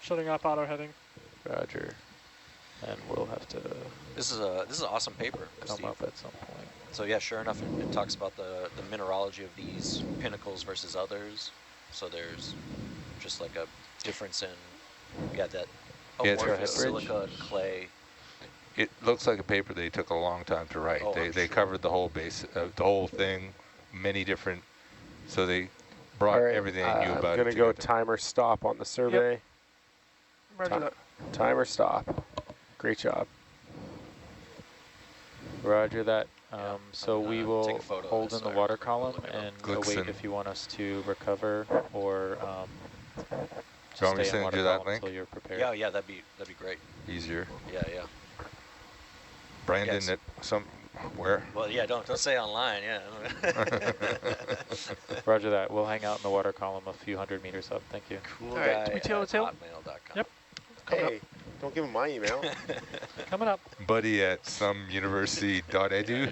Shutting off auto heading. Roger. And we'll have to This is an awesome paper, come Steve. up at some point. So yeah, sure enough, it talks about the mineralogy of these pinnacles versus others. So there's just like a difference in, that amorphous silica and clay. It looks like a paper they took a long time to write. Oh, They covered the whole base, the whole thing, many different, so they brought everything they knew about it I'm going to go timer stop on the survey. Yep. Roger that. Timer stop. Great job. Roger that. So we will hold this in the so water column and Glickson. await if you want us to recover or you want me to stay in send water you that column link? until you're prepared. Yeah, that'd be great. Easier. Yeah. Brandon Yes. at where? Well, yeah, don't say online. Yeah. Roger that. We'll hang out in the water column a few hundred meters up. Thank you. Cool All right, guy do we tail at to tail? hotmail.com. Yep. Coming Hey, don't give him my email. Coming up. Buddy at some university.edu.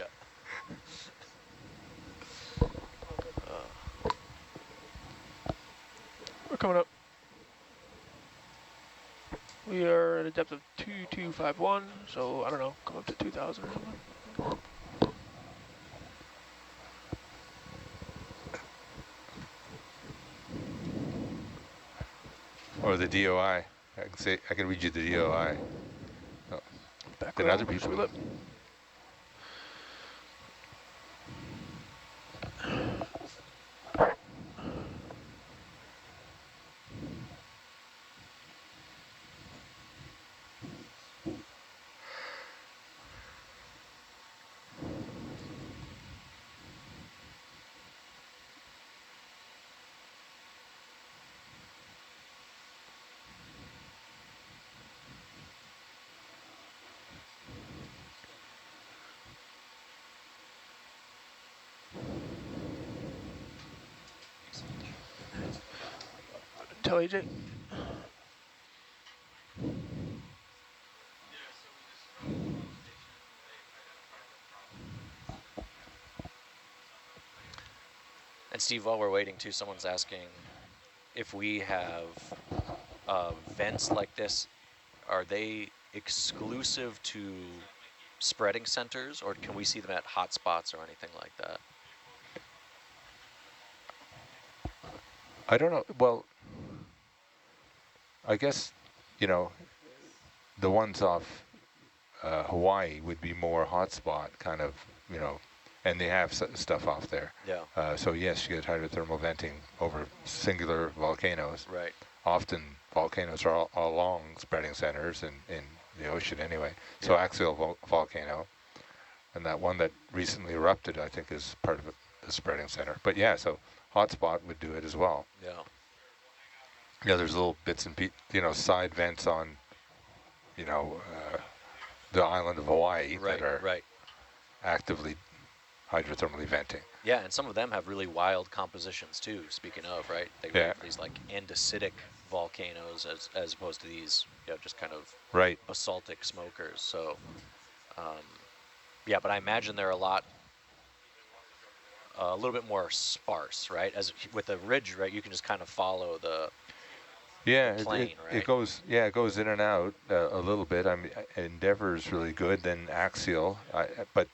Yeah. We're coming up. We are at a depth of 2251, so I don't know, come up to 2,000 or something. Or the DOI. I can read you the DOI. Back Then row, other people. tulip. Tell AJ. And Steve, while we're waiting too, someone's asking if we have vents like this, are they exclusive to spreading centers, or can we see them at hotspots or anything like that? I don't know. Well, I guess, the ones off Hawaii would be more hotspot kind of, and they have stuff off there. Yeah. So yes, you get hydrothermal venting over singular volcanoes. Right. Often volcanoes are all along spreading centers in the ocean anyway. So axial volcano, and that one that recently erupted, I think, is part of the spreading center. But yeah, so hotspot would do it as well. Yeah. Yeah, there's little bits and side vents on, the island of Hawaii that are actively hydrothermally venting. Yeah, and some of them have really wild compositions too, speaking of, right? They have these like andesitic volcanoes as opposed to these, just kind of basaltic smokers. So, yeah, but I imagine they're a little bit more sparse, right? As with the ridge, right, you can just kind of follow the plane, right? It goes in and out a little bit. I mean, Endeavour is really good, then axial, but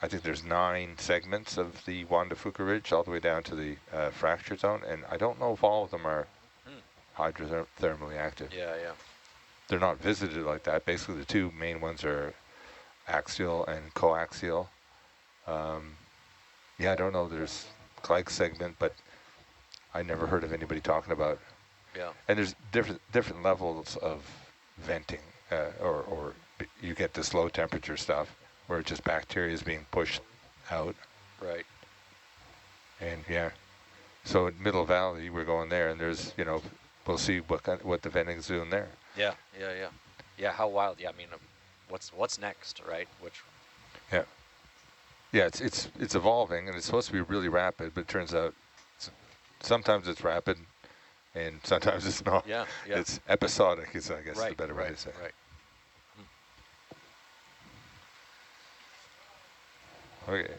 I think there's 9 segments of the Juan de Fuca Ridge all the way down to the fracture zone, and I don't know if all of them are hydrothermally active. Yeah. They're not visited like that. Basically, the 2 main ones are axial and coaxial. I don't know. There's Clyde segment, but I never heard of anybody talking about. Yeah. And there's different levels of venting, or you get this low temperature stuff where just bacteria is being pushed out. Right. And so at Middle Valley, we're going there, and there's, we'll see what the venting's doing there. Yeah. Yeah, how wild. Yeah, I mean, what's next, right? Yeah, it's evolving, and it's supposed to be really rapid, but it turns out sometimes it's rapid, and sometimes it's not. Yeah. It's episodic, is I guess the better way to say it. Right. Okay.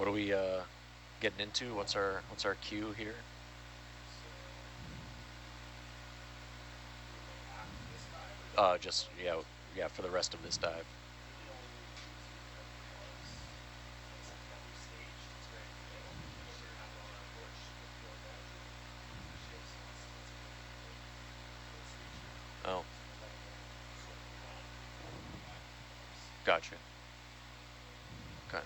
What are we getting into? What's our cue here? Just yeah, for the rest of this dive. Oh, gotcha. Okay.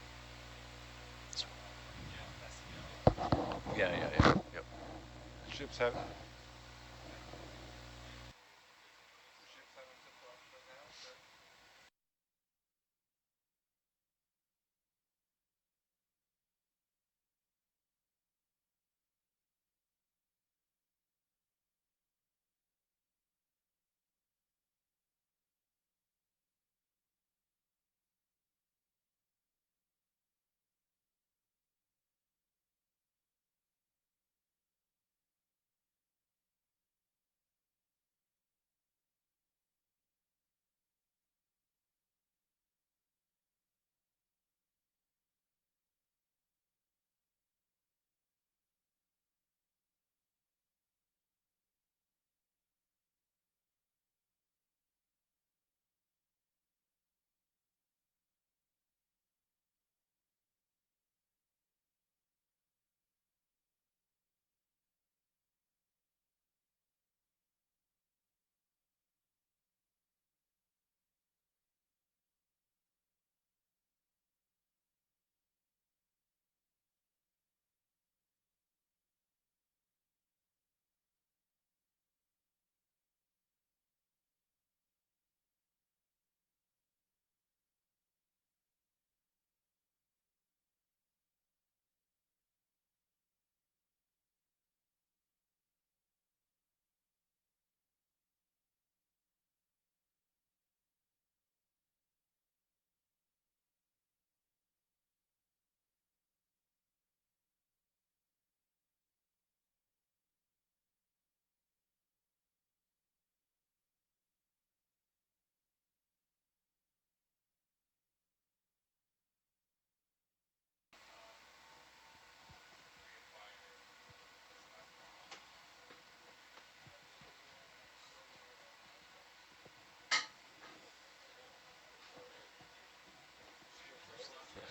Yeah. Yep. Ships have.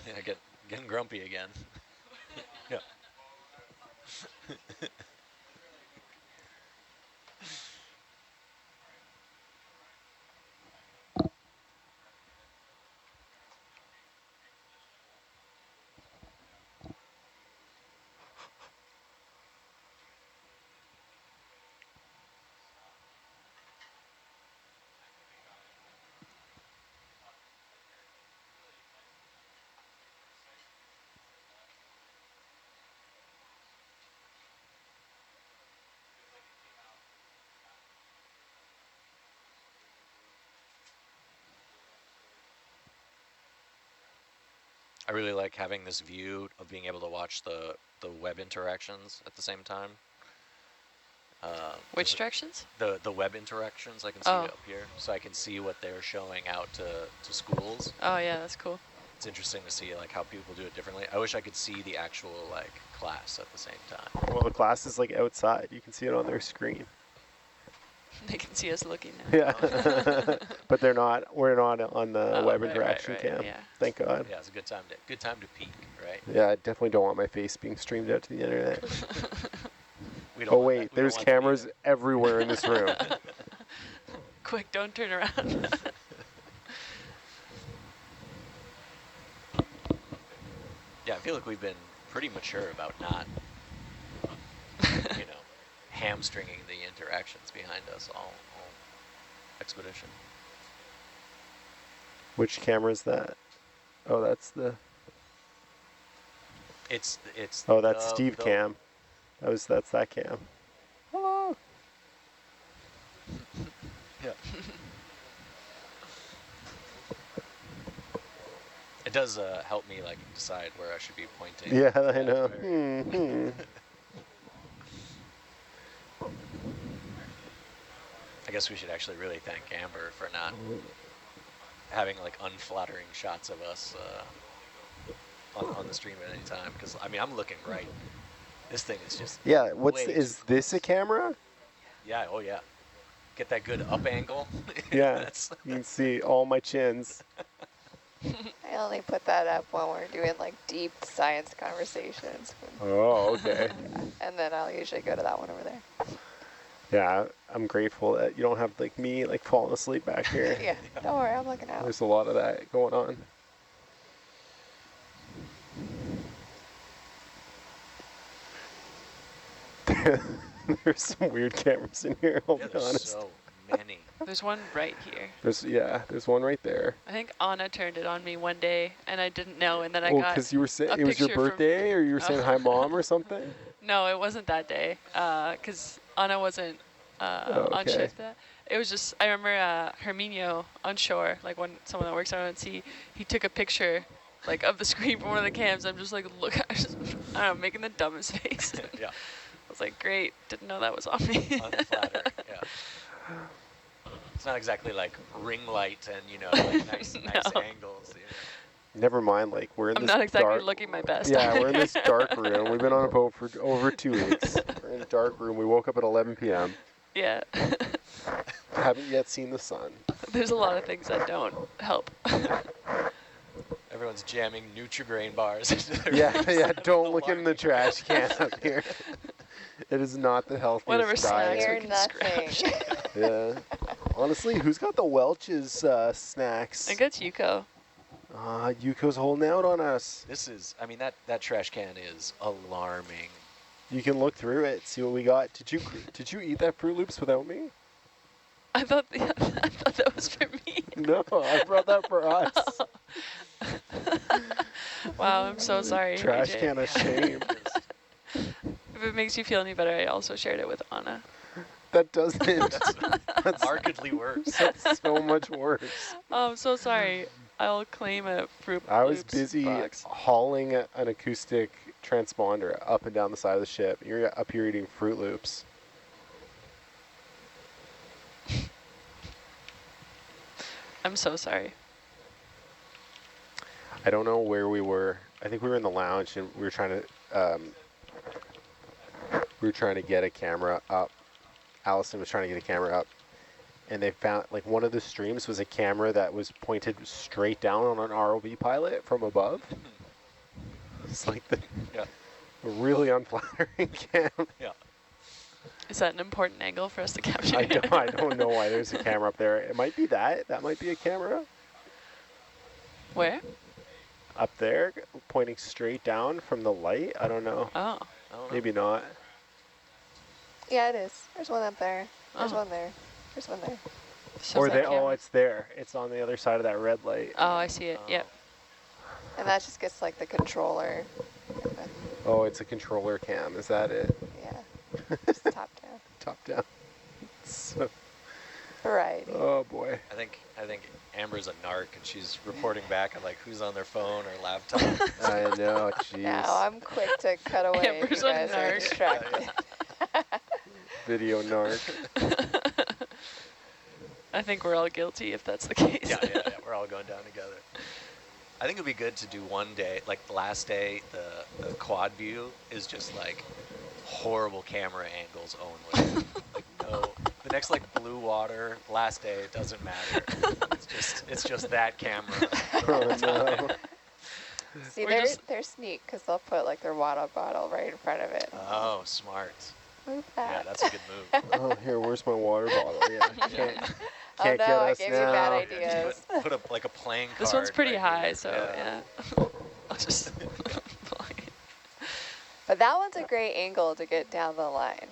Yeah, getting grumpy again. Yeah. I really like having this view of being able to watch the web interactions at the same time. Which directions? The web interactions I can see Oh. up here, so I can see what they're showing out to schools. Oh yeah, that's cool. It's interesting to see like how people do it differently. I wish I could see the actual like class at the same time. Well, the class is like outside. You can see it on their screen. They can see us looking now. Yeah. But they're not. We're not on the Oh, web right, interaction right, cam. yeah. Thank God. Yeah, it's a good time to peek, right? Yeah, I definitely don't want my face being streamed out to the internet. We don't Oh want wait, that. We don't there's want that cameras either. everywhere in this room. Quick, don't turn around. Yeah, I feel like we've been pretty mature about not, hamstringing the interactions behind us all expedition. Which camera is that? Oh, that's the. It's Oh, that's the- Steve the- cam. That's that cam. Hello. Yeah. It does help me like decide where I should be pointing. Yeah, I know. Very- I guess we should actually really thank Amber for not having like unflattering shots of us on the stream at any time, because I mean I'm looking right. This thing is just Yeah, way is too this a close. camera? Yeah, oh yeah. Get that good up angle. Yeah, That's you can see all my chins. I only put that up when we're doing like deep science conversations. Oh, okay. And then I'll usually go to that one over there. Yeah, I'm grateful that you don't have like me like falling asleep back here. Yeah, don't worry, I'm looking out. There's a lot of that going on. There's some weird cameras in here, I'll yeah, be there's honest. so many. There's one right here. There's one right there. I think Anna turned it on me one day, and I didn't know, and then I Oh, got because you were saying a it was your picture from- birthday, or you were saying hi, mom, or something. No, it wasn't that day, because Anna wasn't on okay. shift. It was just, I remember Herminio on shore, like when someone that works on at sea, he took a picture like of the screen from one of the cams. I'm just like, look, I don't know, making the dumbest face. Yeah, I was like, great, didn't know that was on me. unflattering. Yeah. It's not exactly like ring light and like nice No. angles. Never mind, like we're in I'm this not exactly dark. looking my best. Yeah, we're in this dark room. We've been on a boat for over 2 weeks. We're in a dark room. We woke up at 11 p.m. Yeah. Haven't yet seen the sun. There's a lot of things that don't help. Everyone's jamming Nutri-Grain bars into their Yeah, face yeah. out of Don't look in alarm. the trash can up here. It is not the healthiest Whatever diet. snacks we You're can nothing. scratch. Yeah. Honestly, who's got the Welch's snacks? I think it's Yuko. Yuko's holding out on us. This is, I mean, that trash can is alarming. You can look through it, see what we got. Did you eat that Fruit Loops without me? I thought that was for me. No, I brought that for us. Wow, I'm so sorry. Trash AJ. can of shame. If it makes you feel any better, I also shared it with Anna. That doesn't. That's markedly worse. That's so much worse. Oh, I'm so sorry. I'll claim a Fruit I was Loops busy box. hauling an acoustic transponder up and down the side of the ship. You're up here eating Fruit Loops. I'm so sorry. I don't know where we were. I think we were in the lounge and we were trying to get a camera up. Allison was trying to get a camera up, and they found like one of the streams was a camera that was pointed straight down on an ROV pilot from above. It's like the really unflattering cam. Yeah. Is that an important angle for us to capture? I don't know why there's a camera up there. It might be that. That might be a camera Where? up there pointing straight down from the light. I don't know. Oh. I don't know. Maybe not. Yeah, it is. There's one up there. There's Oh. one there. There's one there. So Or is that they, camera- it's there. It's on the other side of that red light. Oh, I see it. Yep. And that just gets like the controller. Oh, it's a controller cam. Is that it? Yeah. Just top down. Top down. So, Variety. oh boy. I think Amber's a narc and she's reporting back on like who's on their phone or laptop. I know. Jeez. Now I'm quick to cut away if Amber's you a guys are narc. distracted. Video narc. I think we're all guilty if that's the case. yeah, we're all going down together. I think it'd be good to do one day, like the last day, the quad view is just like horrible camera angles only. Like no, the next like blue water, last day, it doesn't matter. It's just that camera. Oh no. See, We're just- they're sneak because they'll put like their water bottle right in front of it. Oh, smart. Move Yeah, that. that's a good move. Oh, here, where's my water bottle? Yeah, can't Oh get no, I us gave you now. bad Yeah, ideas. just put like a playing card. This one's pretty right high, here. so yeah. I'll just plug it. But that one's a great angle to get down the line.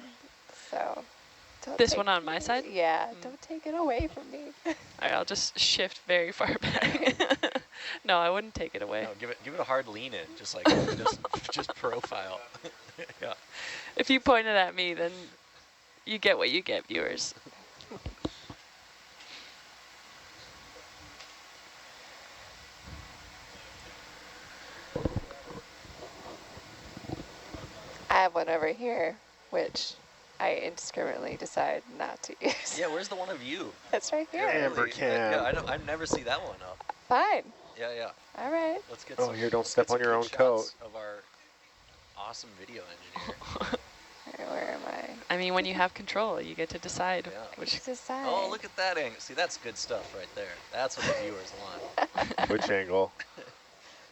So don't This take- one on my side? Yeah, don't take it away from me. All right, I'll just shift very far back. No, I wouldn't take it away. No, give it a hard lean in, just like just profile. Yeah. If you pointed at me, then you get what you get, viewers. I have one over here, which I indiscriminately decide not to use. Yeah, where's the one of you? It's right here. Amber cam. Yeah, I never see that one up. Fine. Yeah. All right. Let's get Oh, some. here, don't let's step get some on your good own shots coat. of our awesome video engineer. All right, where am I? I mean, when you have control, you get to decide Yeah. which. It's decide. Oh, look at that angle. See, that's good stuff right there. That's what the viewers want. Which angle?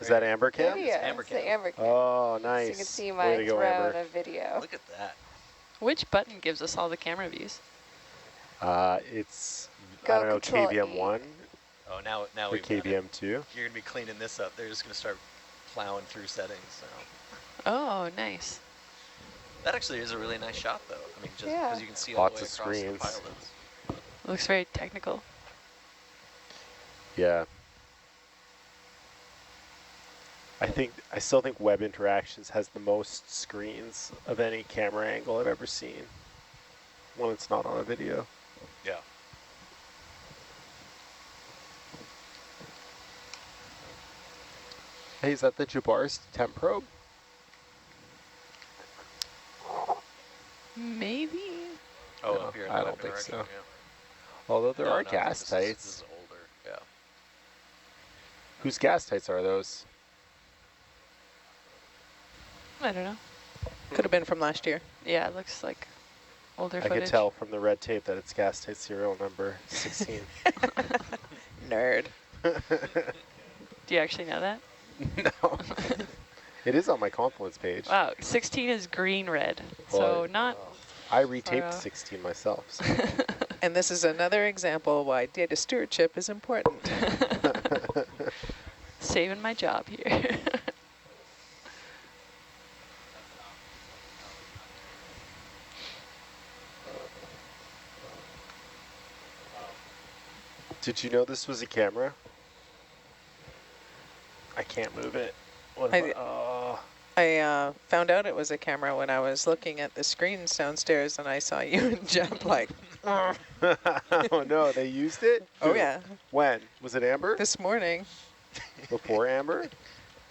Is Right that here. Amber Cam? Video. Amber It's cam. the Amber cam. Oh, So nice. you can see Way my to go, throne Amber. of video. Look at that. Which button gives us all the camera views? It's, I Go don't know, Control KBM1 Oh, now or we've got it. KBM2. You're gonna be cleaning this up. They're just gonna start plowing through settings. So Oh, nice. that actually is a really nice shot, though. I mean, just Yeah. because you can see all Lots the way of across screens. the pilots. It looks very technical. Yeah. I still think Web Interactions has the most screens of any camera angle I've ever seen. When it's not on a video. Yeah. Hey, is that the Jabar's temp probe? Maybe. Oh, No, up here in I the don't web think direction, so. yeah. Although there No, are no, gas this tights. is older, yeah. Whose gas tights are those? I don't know. Could have been from last year. Yeah, it looks like older I footage. could tell from the red tape that it's gas tight serial number 16. Nerd. Do you actually know that? No. It is on my confluence page. Wow, 16 is green red, so Well, not. I retaped off. 16 myself. So. And this is another example why data stewardship is important. Saving my job here. Did you know this was a camera? I can't move it. What I- if oh. I found out it was a camera when I was looking at the screens downstairs and I saw you and Jeff like, Oh no, they used it? oh Who? yeah, When? Was it Amber? this morning. Before Amber?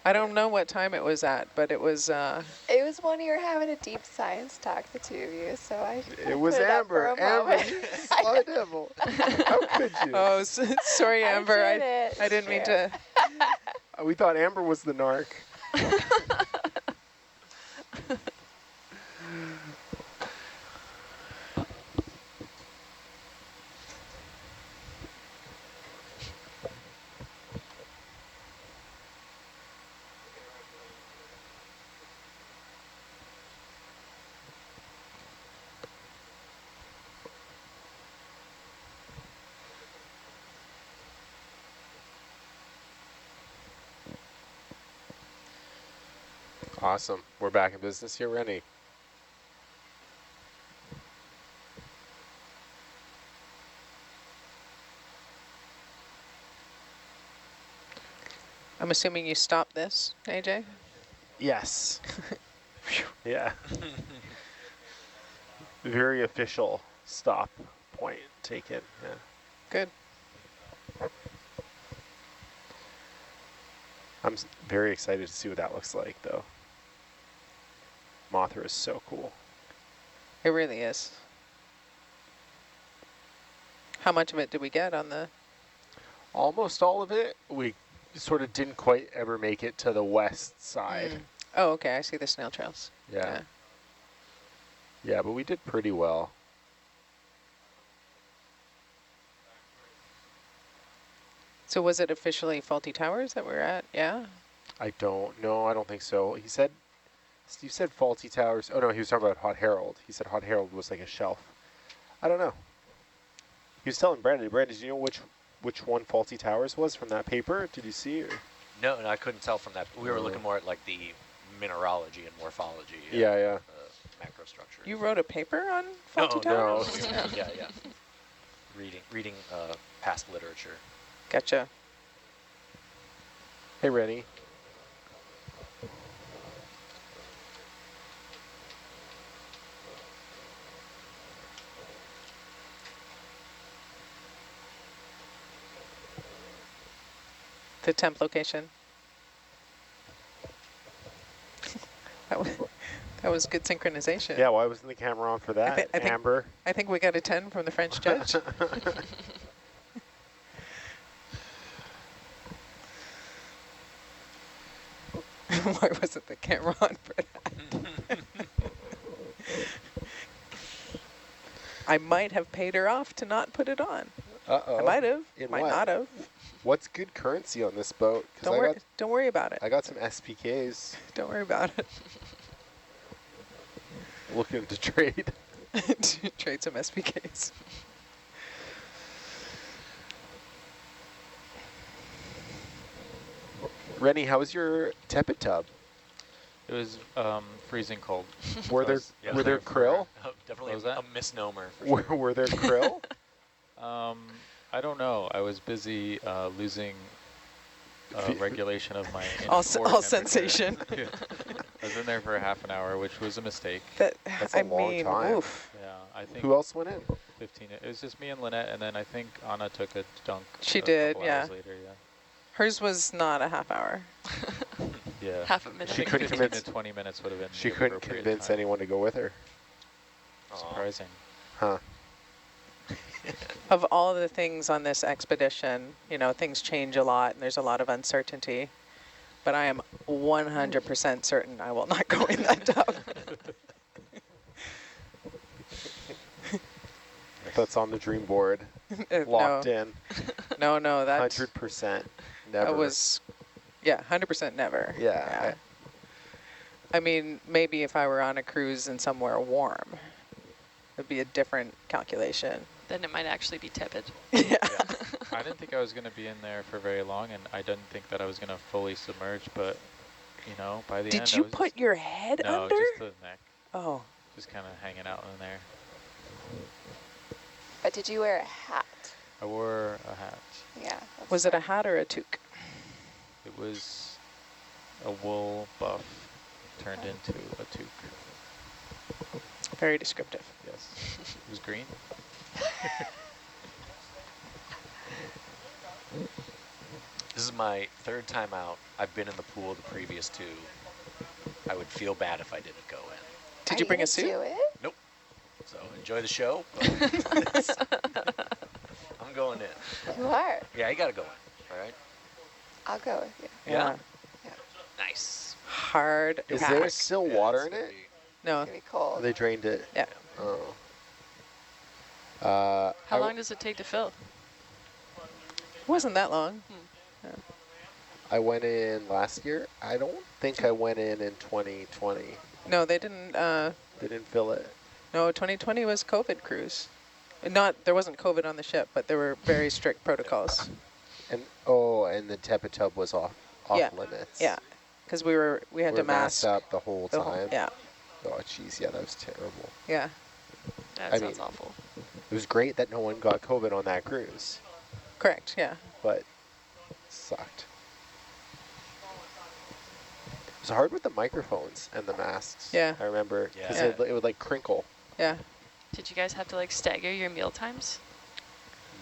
I don't know what time it was at, but it was, It was when you were having a deep science talk, the two of you, so I It was put it up for Amber. a Amber, moment. you sly devil. How could you? oh, sorry, Amber. I did it. I didn't mean Sure. to. We thought Amber was the narc. Awesome. We're back in business here, Rennie. I'm assuming you stopped this, AJ? Yes. Yeah. Very official stop point taken. Yeah. Good. I'm very excited to see what that looks like, though. Mothra is so cool. It really is. How much of it did we get on the? Almost all of it. We sort of didn't quite ever make it to the west side. Mm. Oh, okay. I see the snail trails. Yeah. Yeah, but we did pretty well. So was it officially Faulty Towers that we're at? Yeah. I don't know. I don't think so. He said, Steve said Faulty Towers. Oh, no, he was talking about Hot Herald. He said Hot Herald was like a shelf. I don't know. He was telling Brandon. Brandon, did you know which one Faulty Towers was from that paper? Did you see? Or? No, I couldn't tell from that. We were looking more at like the mineralogy and morphology. Yeah, yeah. Macrostructure. You wrote a paper on No, Faulty no, Towers? no. Yeah, yeah. Reading past literature. Gotcha. Hey, Rennie. The temp location. That was good synchronization. Yeah, why wasn't the camera on for that? I think- Amber. I think we got a 10 from the French judge. Why wasn't the camera on for that? I might have paid her off to not put it on. Uh-oh. I might have. In Might what? not have. What's good currency on this boat? Don't worry about it. I got some SPKs Don't worry about it. looking to trade. Trade some SPKs. Rennie, how was your tepid tub? It was freezing cold. Were there Yeah. were there krill? Definitely What was that? a misnomer. For sure. Were there krill? I don't know. I was busy losing regulation of my All in-port sensation. temperature. I was in there for half an hour, which was a mistake. That's a long time. Oof. Yeah, I think Who else went in? 15. It was just me and Lynette, and then I think Anna took a dunk. She a did, couple yeah. hours later, yeah. Hers was not a half hour. Yeah. Half a minute. I think couldn't 15 convince- to 20 minutes would have been She the couldn't appropriate convince time. anyone to go with her. Surprising. Huh. Of all the things on this expedition, you know, things change a lot and there's a lot of uncertainty. But I am 100% certain I will not go in that tub. That's on the dream board. Locked in. No, that 100%. Never. that was, yeah, 100% never. Yeah. I mean, maybe if I were on a cruise and somewhere warm, it'd be a different calculation. Then it might actually be tepid. Yeah. I didn't think I was going to be in there for very long, and I didn't think that I was going to fully submerge, but, you know, by the end Did I you was put just, your head no, under? just the neck, Oh, just kind of hanging out in there. But did you wear a hat? I wore a hat. Yeah. that's was it a right. hat or a toque? It was a wool buff turned into a toque. Very descriptive. Yes. It was green. This is my third time out. I've been in the pool the previous two. I would feel bad if I didn't go in. Did Are you bring a gonna suit? do it? Nope. So enjoy the show. But I'm going in. You are. Yeah, you got to go in. All right. I'll go with you. Yeah. Nice. Hard Is pack. there still water in it's gonna it? No. It's gonna be cold. They drained it. Yeah. Oh. How long does it take to fill? It wasn't that long. I went in last year. I don't think I went in 2020. No, they didn't. They didn't fill it. No, 2020 was COVID cruise. There wasn't COVID on the ship, but there were very strict protocols. And the tepid tub was off Yeah. limits. Yeah, because we had We to were masked mask up the whole the time. whole. Yeah, Oh, jeez, yeah, that was terrible. yeah. That I sounds mean- awful. It was great that no one got COVID on that cruise, Correct. Yeah. but it sucked. It was hard with the microphones and the masks. Yeah. I remember because Yeah. it would like crinkle. Yeah. Did you guys have to like stagger your meal times?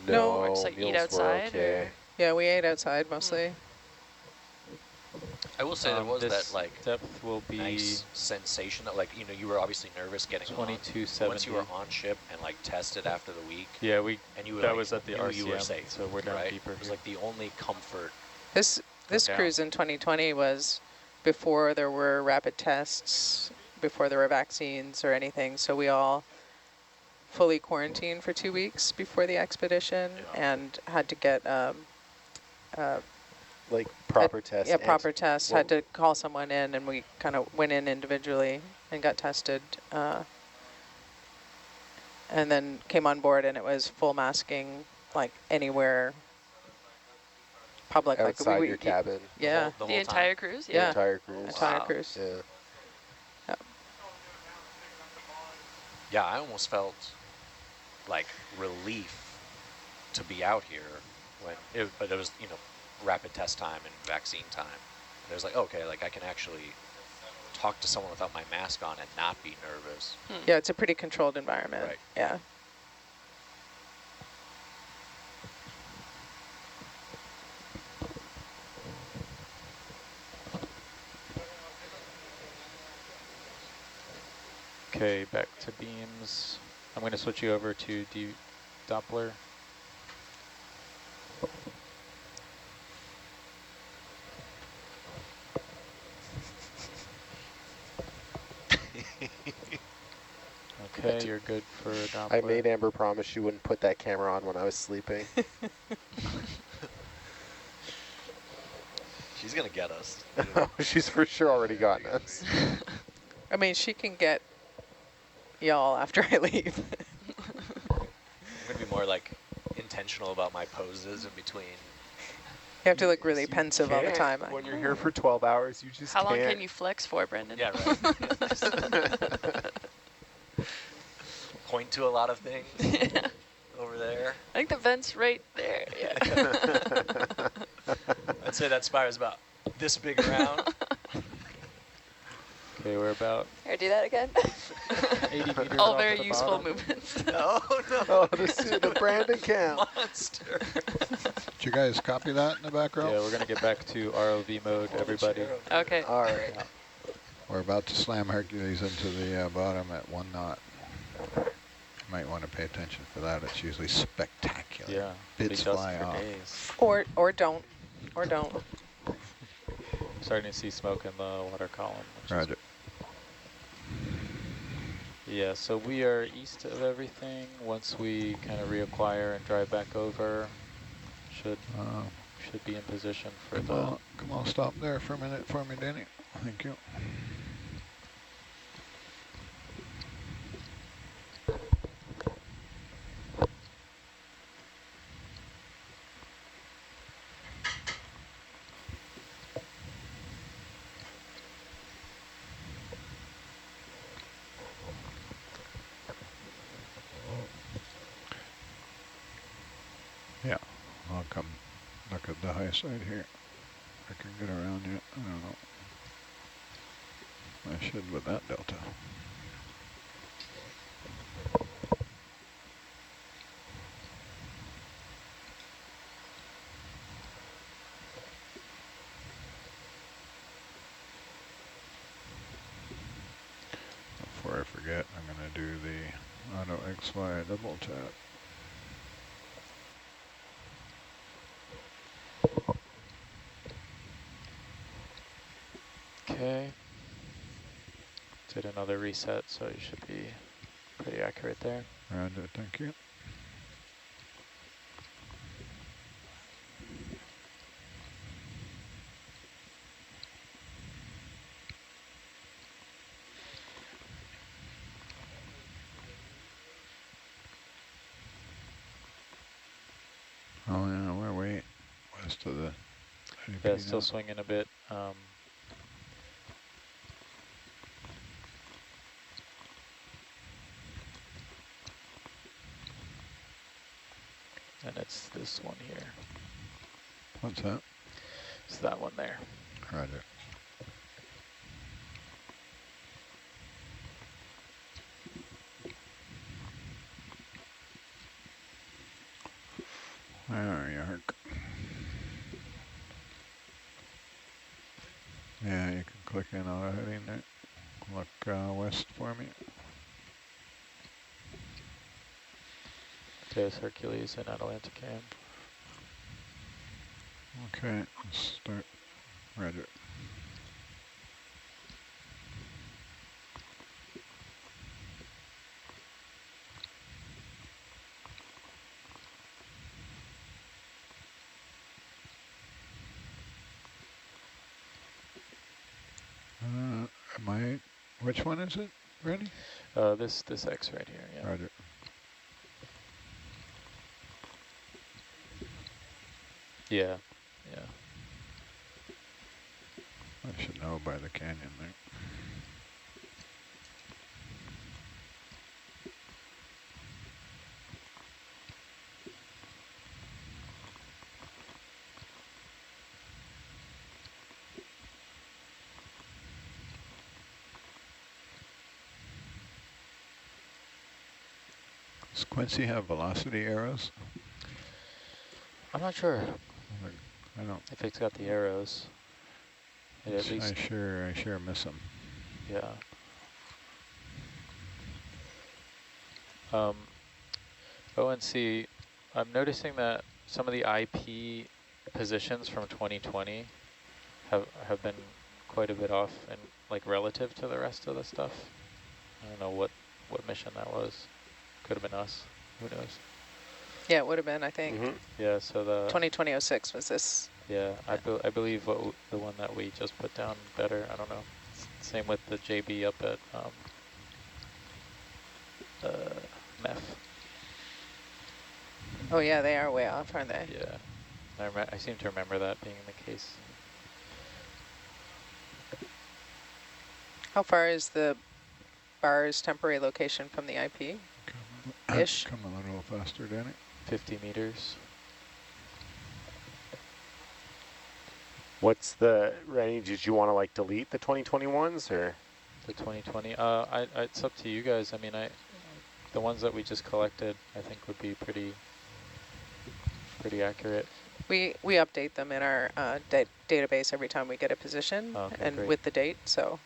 No, or just like eat meals were outside, okay. or Yeah, we ate outside mostly. I will say there was this that like depth will be nice sensation that like you were obviously nervous getting on. 2270. Once you were on ship and like tested after the week, Yeah, and you were that like, was at the knew you were RCM, safe, so we're down right? deeper It was here. like the only comfort. This down. cruise in 2020 was before there were rapid tests, before there were vaccines or anything. So we all fully quarantined for 2 weeks before the expedition and had to get Like proper tests. yeah, proper tests. well- Had to call someone in, and we kind of went in individually and got tested. And then came on board, and it was full masking, like anywhere public. outside like your cabin. Yeah, The the whole entire time. cruise? The Yeah. entire cruise. entire Wow. cruise. Yeah. Yeah, I almost felt like relief to be out here but it was rapid test time and vaccine time. And it was like, okay, like I can actually talk to someone without my mask on and not be nervous. Yeah, it's a pretty controlled environment. Right. Yeah. Okay, back to beams. I'm going to switch you over to Doppler. Okay, you're good for Doppler. I made Amber promise she wouldn't put that camera on when I was sleeping. She's gonna get us. She's for sure already gotten us. I mean, she can get y'all after I leave. I'm gonna be more like intentional about my poses in between. You have to look really pensive all the Can't. time. When you're here for 12 hours, you just How long can't. can you flex for, Brendan? Yeah, right. Point to a lot of things Yeah. over there. I think the vent's right there. Yeah. I'd say that spire's about this big around. Okay, we're about Here, do that again. 80 meters All off very the useful bottom. movements. No, no. Oh, the Brandon cam. Monster. Did you guys copy that in the back row? Yeah, we're gonna get back to ROV mode, everybody. Okay. All right. We're about to slam Hercules into the bottom at 1 knot. You might want to pay attention for that. It's usually spectacular. Yeah, Bits he does fly for off. days. Or don't. Or don't. Starting to see smoke in the water column. which is- Roger. Yeah, so we are east of everything. Once we kind of reacquire and drive back over, should be in position for the... Come on, stop there for a minute for me, Danny. Thank you. Yeah, I'll come look at the high side here. I can get around yet. I don't know. I should with that delta. Before I forget, I'm going to do the auto XY double tap. Okay. Did another reset, so you should be pretty accurate there. Roger, thank you. Oh yeah, we're way west of the Yeah, AP still now. swinging a bit. And it's this one here. What's that? It's that one there. Roger. There you are. Yeah, you can click in auto heading there. Look west for me. There's Hercules and Atalanta cam. Okay, let's start. Roger. Which one is it, Randy? This X right here, yeah. Roger. Yeah, yeah. I should know by the canyon there. Does Quincy have velocity arrows? I'm not sure I don't. if it's got the arrows. It at least, I sure miss them. yeah. ONC, I'm noticing that some of the IP positions from 2020 have been quite a bit off and like relative to the rest of the stuff. I don't know what mission that was. Could have been us. Who knows? Yeah, it would have been, I think. Yeah, so the 2020-06 was this. yeah, I believe the one that we just put down better. I don't know. Same with the JB up at MEF. Oh yeah, they are way off, aren't they? Yeah, I seem to remember that being the case. How far is the bar's temporary location from the IP? Ish. Come a little faster, Danny. 50 meters. What's the, Rennie, did you want to like delete the 2021s or? The 2020. It's up to you guys. I mean, the ones that we just collected, I think would be pretty accurate. We update them in our database every time we get a position, Okay, and great. with the date. So.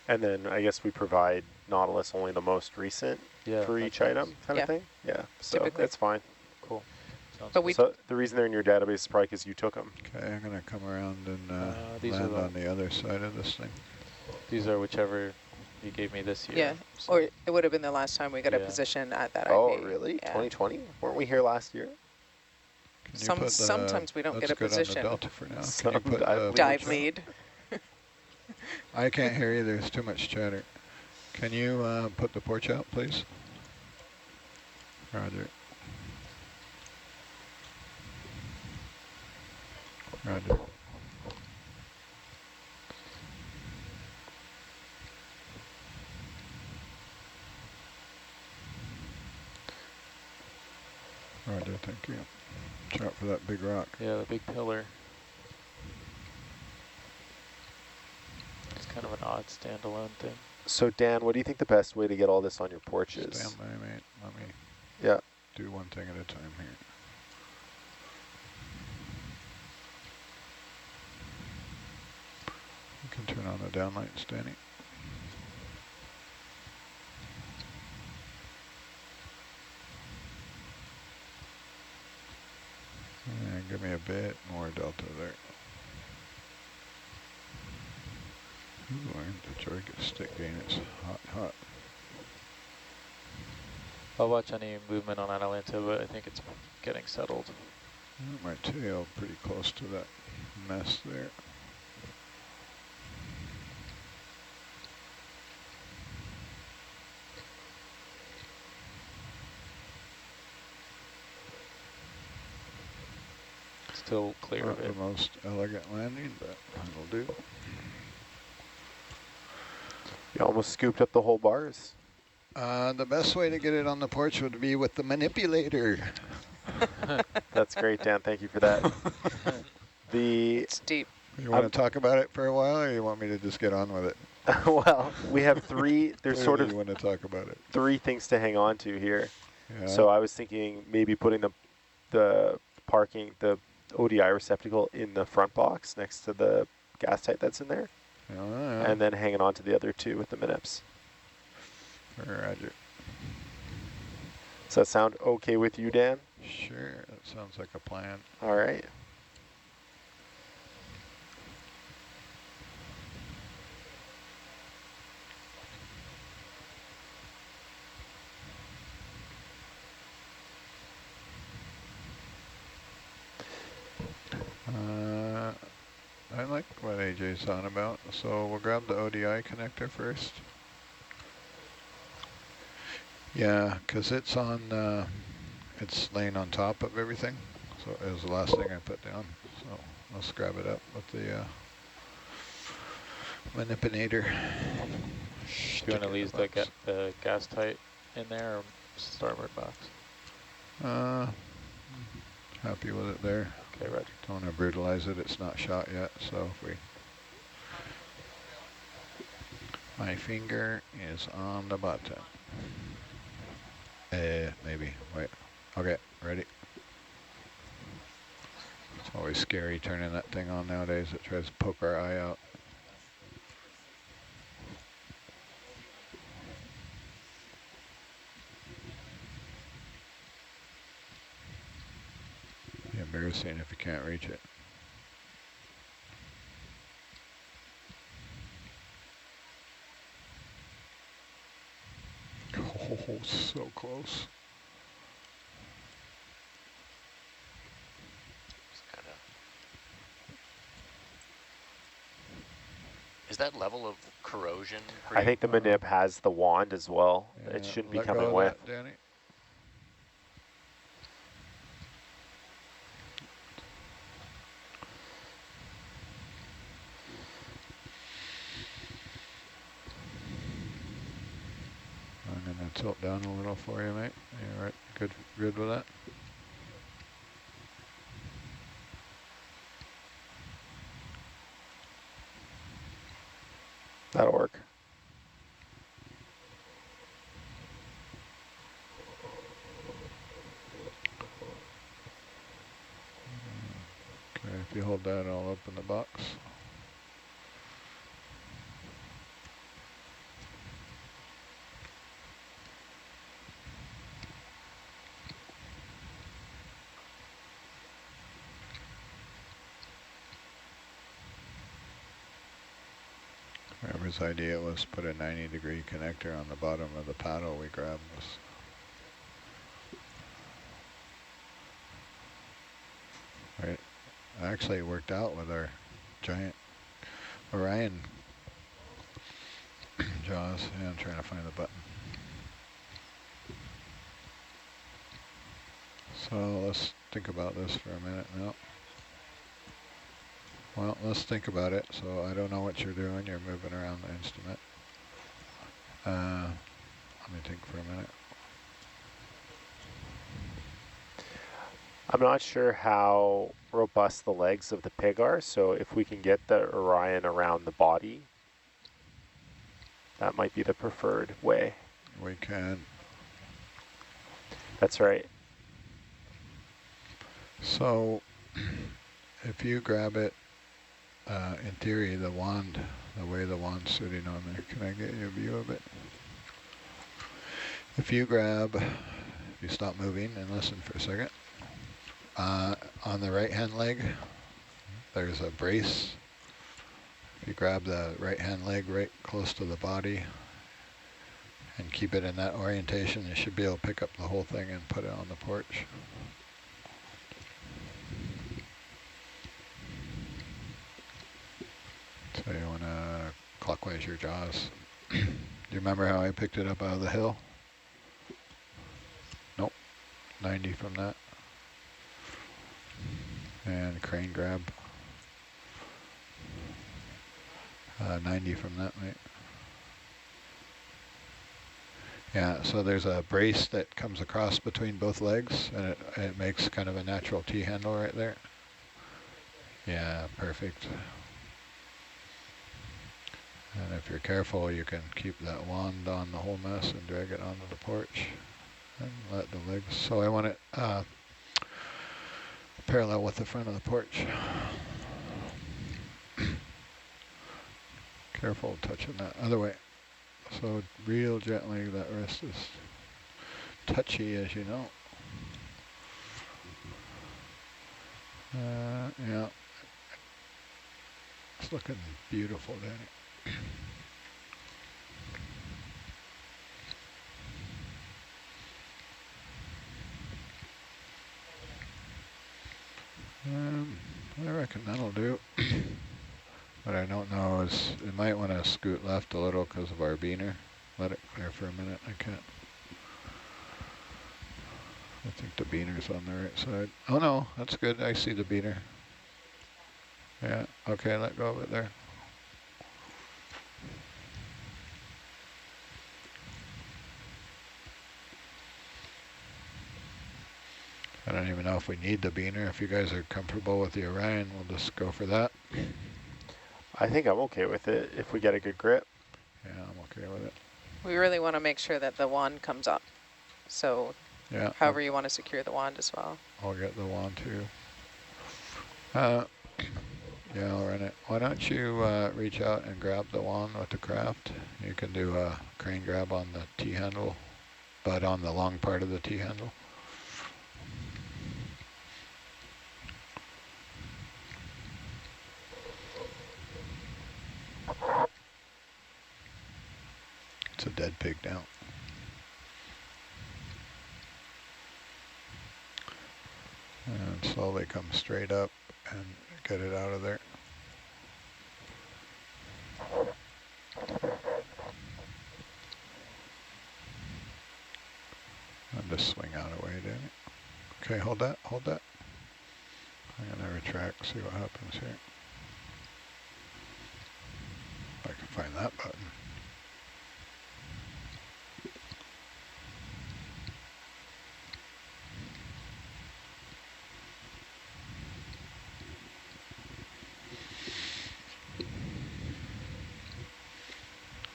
And then I guess we provide Nautilus only the most recent for each item kind of thing? Yeah, so Typically. that's fine. Cool. Sounds But good. we So the reason they're in your database is probably because you took them. Okay, I'm going to come around and these are land on the other side of this thing. These are whichever you gave me this year. Yeah, so- or it would have been the last time we got a Yeah. position at that Oh, IP. really? Yeah. 2020? Weren't we here last year? Can you Some- put the- sometimes we don't get a let's go down position. to Delta for now. Can you Some put dive the Dive picture? lead. I can't hear you. There's too much chatter. Can you put the porch out, please? Roger. Roger. Roger, thank you. Watch out for that big rock. Yeah, the big pillar. It's kind of an odd standalone thing. So Dan, what do you think the best way to get all this on your porch is? Stand by, mate. Let me Yeah. do one thing at a time here. You can turn on the downlights, Danny. And give me a bit more delta there. Ooh, I'm trying to get stick gain. It's hot, hot. I'll watch any movement on Atalanta, but I think it's getting settled. My tail pretty close to that mess there. Still clear Not of it. the most elegant landing, but it'll do. You almost scooped up the whole bars. The best way to get it on the porch would be with the manipulator. That's great, Dan. Thank you for that. It's deep. You want to talk about it for a while, or you want me to just get on with it? Well, we have three, there's sort of you want to talk about it. three things to hang on to here. Yeah. So I was thinking maybe putting the parking, the ODI receptacle in the front box next to the gas tank that's in there, Yeah. and then hanging on to the other two with the minips. Roger. Does that sound okay with you, Dan? Sure, that sounds like a plan. All right. I like what AJ's on about, so we'll grab the ODI connector first. Yeah, because it's on, it's laying on top of everything, so it was the last thing I put down. So let's grab it up with the manipulator. Do you want to leave the gas tight in there or starboard box? Happy with it there. Okay, Roger. Don't want to brutalize it, it's not shot yet, so if we... My finger is on the button. Maybe, wait. Okay, ready. It's always scary turning that thing on nowadays. It tries to poke our eye out. Be embarrassing if you can't reach it. Oh, so close. Is that level of corrosion I think the manip has the wand as well. Yeah, It shouldn't be let coming go of with. that, Danny. I'm gonna tilt down a little for you, mate. You all right? Good with that? That'll work. Okay, if you hold that, I'll open the box. Whoever's idea was put a 90-degree connector on the bottom of the paddle we grabbed was right. Actually, it worked out with our giant Orion jaws. Yeah, I'm trying to find the button. So let's think about this for a minute now. Well, let's think about it. So I don't know what you're doing. You're moving around the instrument. Let me think for a minute. I'm not sure how robust the legs of the pig are, so if we can get the Orion around the body, that might be the preferred way. We can. That's right. So if you grab it, in theory, the wand, the way the wand's sitting on there, can I get you a view of it? If you grab, if you stop moving and listen for a second, on the right-hand leg, there's a brace. If you grab the right-hand leg right close to the body and keep it in that orientation, you should be able to pick up the whole thing and put it on the porch. So you want to clockwise your jaws. Do you remember how I picked it up out of the hill? Nope. 90 from that. And crane grab. 90 from that, mate. Yeah, so there's a brace that comes across between both legs, and it makes kind of a natural T-handle right there. Yeah, perfect. And if you're careful, you can keep that wand on the whole mess and drag it onto the porch and let the legs. So I want it parallel with the front of the porch. Careful touching that other way. So real gently, that wrist is touchy, as you know. Yeah, it's looking beautiful, Danny. I reckon that'll do. What I don't know is, it might want to scoot left a little because of our beaner. Let it clear for a minute. I can't. I think the beaner's on the right side. Oh no, that's good. I see the beaner. Yeah, okay, let go of it there. I don't even know if we need the beaner. If you guys are comfortable with the Orion, we'll just go for that. I think I'm okay with it if we get a good grip. Yeah, I'm okay with it. We really want to make sure that the wand comes up. So yeah, however you want to secure the wand as well. I'll get the wand too. Yeah, I'll run it. Why don't you reach out and grab the wand with the craft? You can do a crane grab on the T-handle, but on the long part of the T-handle. It's a dead pig now. And slowly come straight up and get it out of there. And just swing out away, Danny. Okay, hold that, hold that. I'm gonna retract, see what happens here. If I can find that button.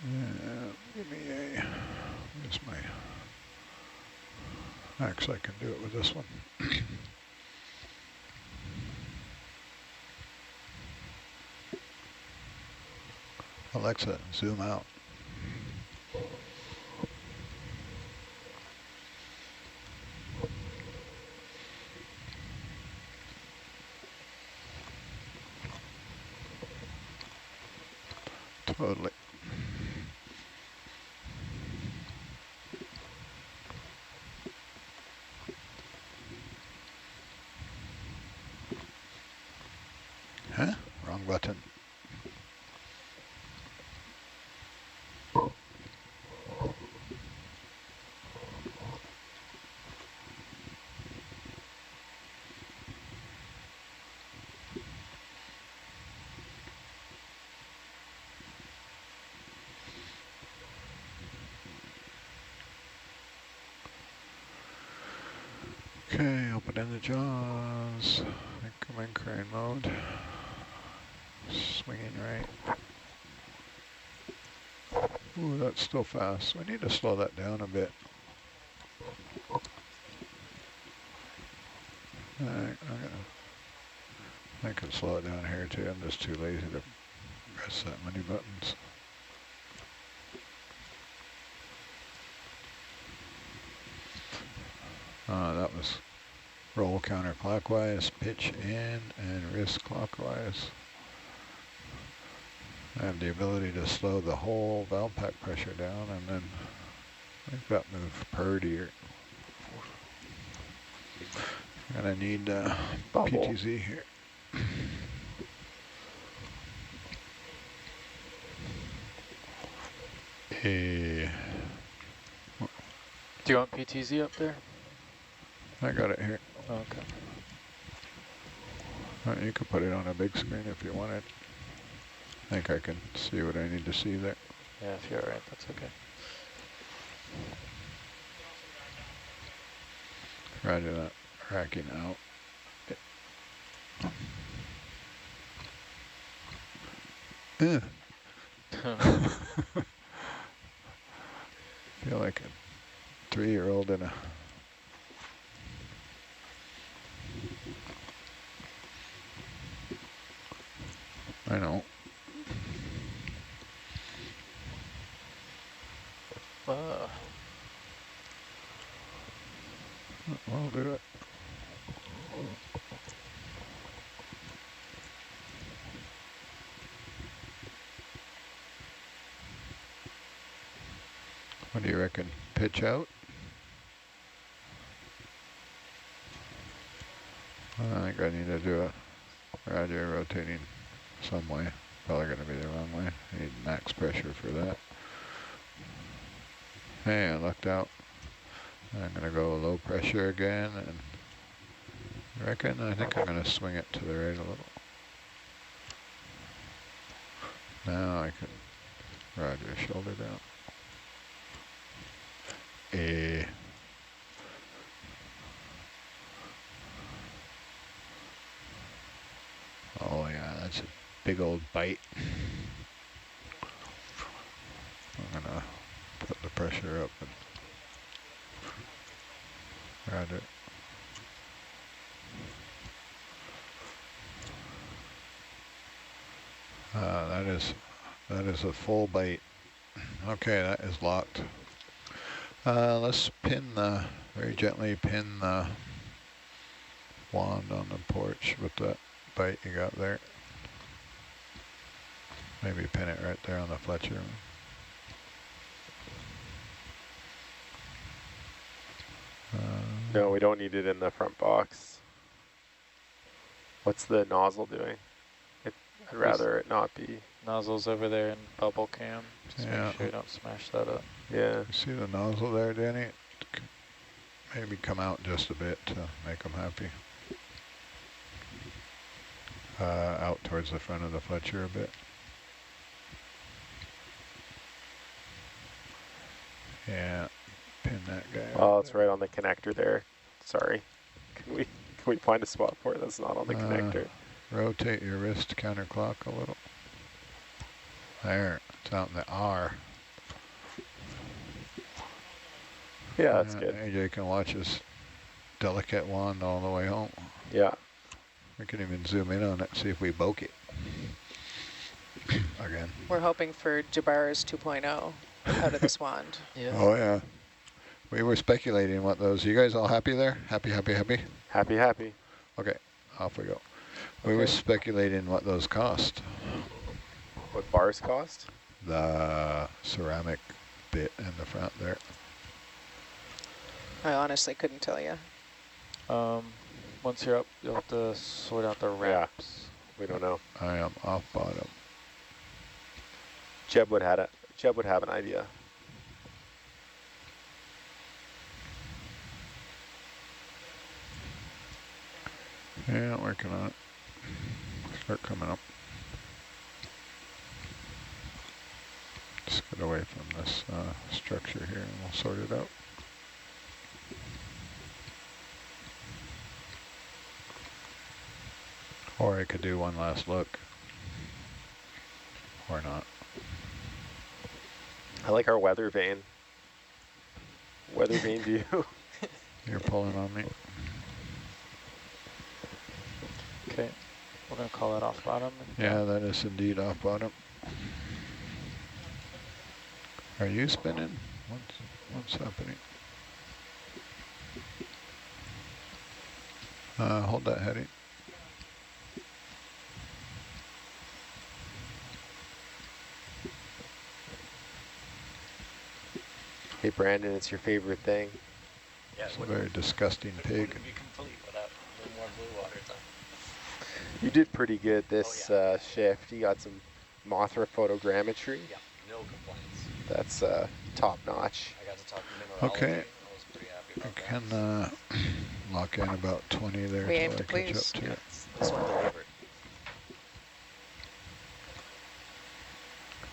Yeah, give me a, where's my, actually I can do it with this one. Alexa, zoom out. Totally. Huh? Wrong button. Okay, open the jaws. I think I'm in crane mode. Swinging right. Ooh, that's still fast. We need to slow that down a bit. Alright, I can slow it down here too. I'm just too lazy to press that many buttons. That was roll counterclockwise, pitch in, and wrist clockwise. I have the ability to slow the whole valve pack pressure down and then make that move purdier. I'm gonna need PTZ here. Hey. Do you want PTZ up there? I got it here. Oh, okay. You could put it on a big screen if you wanted. I think I can see what I need to see there. Yeah, if you're all right, that's okay. Roger that. Racking out. Feel like a 3-year-old in a... I know. I'll do it. What do you reckon? Pitch out? I think I need to do it. Roger, rotating some way. Probably going to be the wrong way. I need max pressure for that. Hey, I lucked out. I'm going to go low pressure again. And I think I'm going to swing it to the right a little. Now I can, Roger, shoulder down. Oh yeah, that's a big old bite. I'm gonna put the pressure up and Roger. That is a full bite. Okay, that is locked. Let's very gently pin the wand on the porch with that bite you got there. Maybe pin it right there on the Fletcher. No, we don't need it in the front box. What's the nozzle doing? I'd rather it not be. Nozzle's over there in bubble cam. Just Yeah. make sure you don't smash that up. Yeah. You see the nozzle there, Danny? Maybe come out just a bit to make them happy. Out towards the front of the Fletcher a bit. Yeah, pin that guy. Oh, it's right on the connector there. Sorry. Can we find a spot for it that's not on the connector? Rotate your wrist counterclock a little. There, it's out in the R. Yeah, that's good. AJ can watch his delicate wand all the way home. Yeah. We can even zoom in on it, see if we boke it. Again. We're hoping for Jabara's 2.0 out of this wand. Yeah. Oh yeah. We were speculating what those, you guys all happy there? Happy, happy, happy? Happy, happy. Okay, off we go. We were speculating what those cost. What bars cost? The ceramic bit in the front there. I honestly couldn't tell you. Once you're up, you'll have to sort out the wraps. We don't know. I am off bottom. Jeb would have an idea. Yeah, working on it. Start coming up. Just get away from this structure here and we'll sort it out. Or I could do one last look. Or not. I like our weather vane. Weather vane view. You're pulling on me. Okay, we're gonna call that off bottom. Yeah, that is indeed off bottom. Are you spinning? What's happening? Hold that heading. Hey Brandon, it's your favorite thing. Yeah, It's a very disgusting pig. wouldn't be complete without a little more blue water time. You did pretty good this shift. You got some Mothra photogrammetry. Yeah, no complaints. That's top notch. I got to talk to mineralogy. Okay. I was pretty happy I about that. can lock in about 20 there We aim till I to catch up please. to it. This one delivered.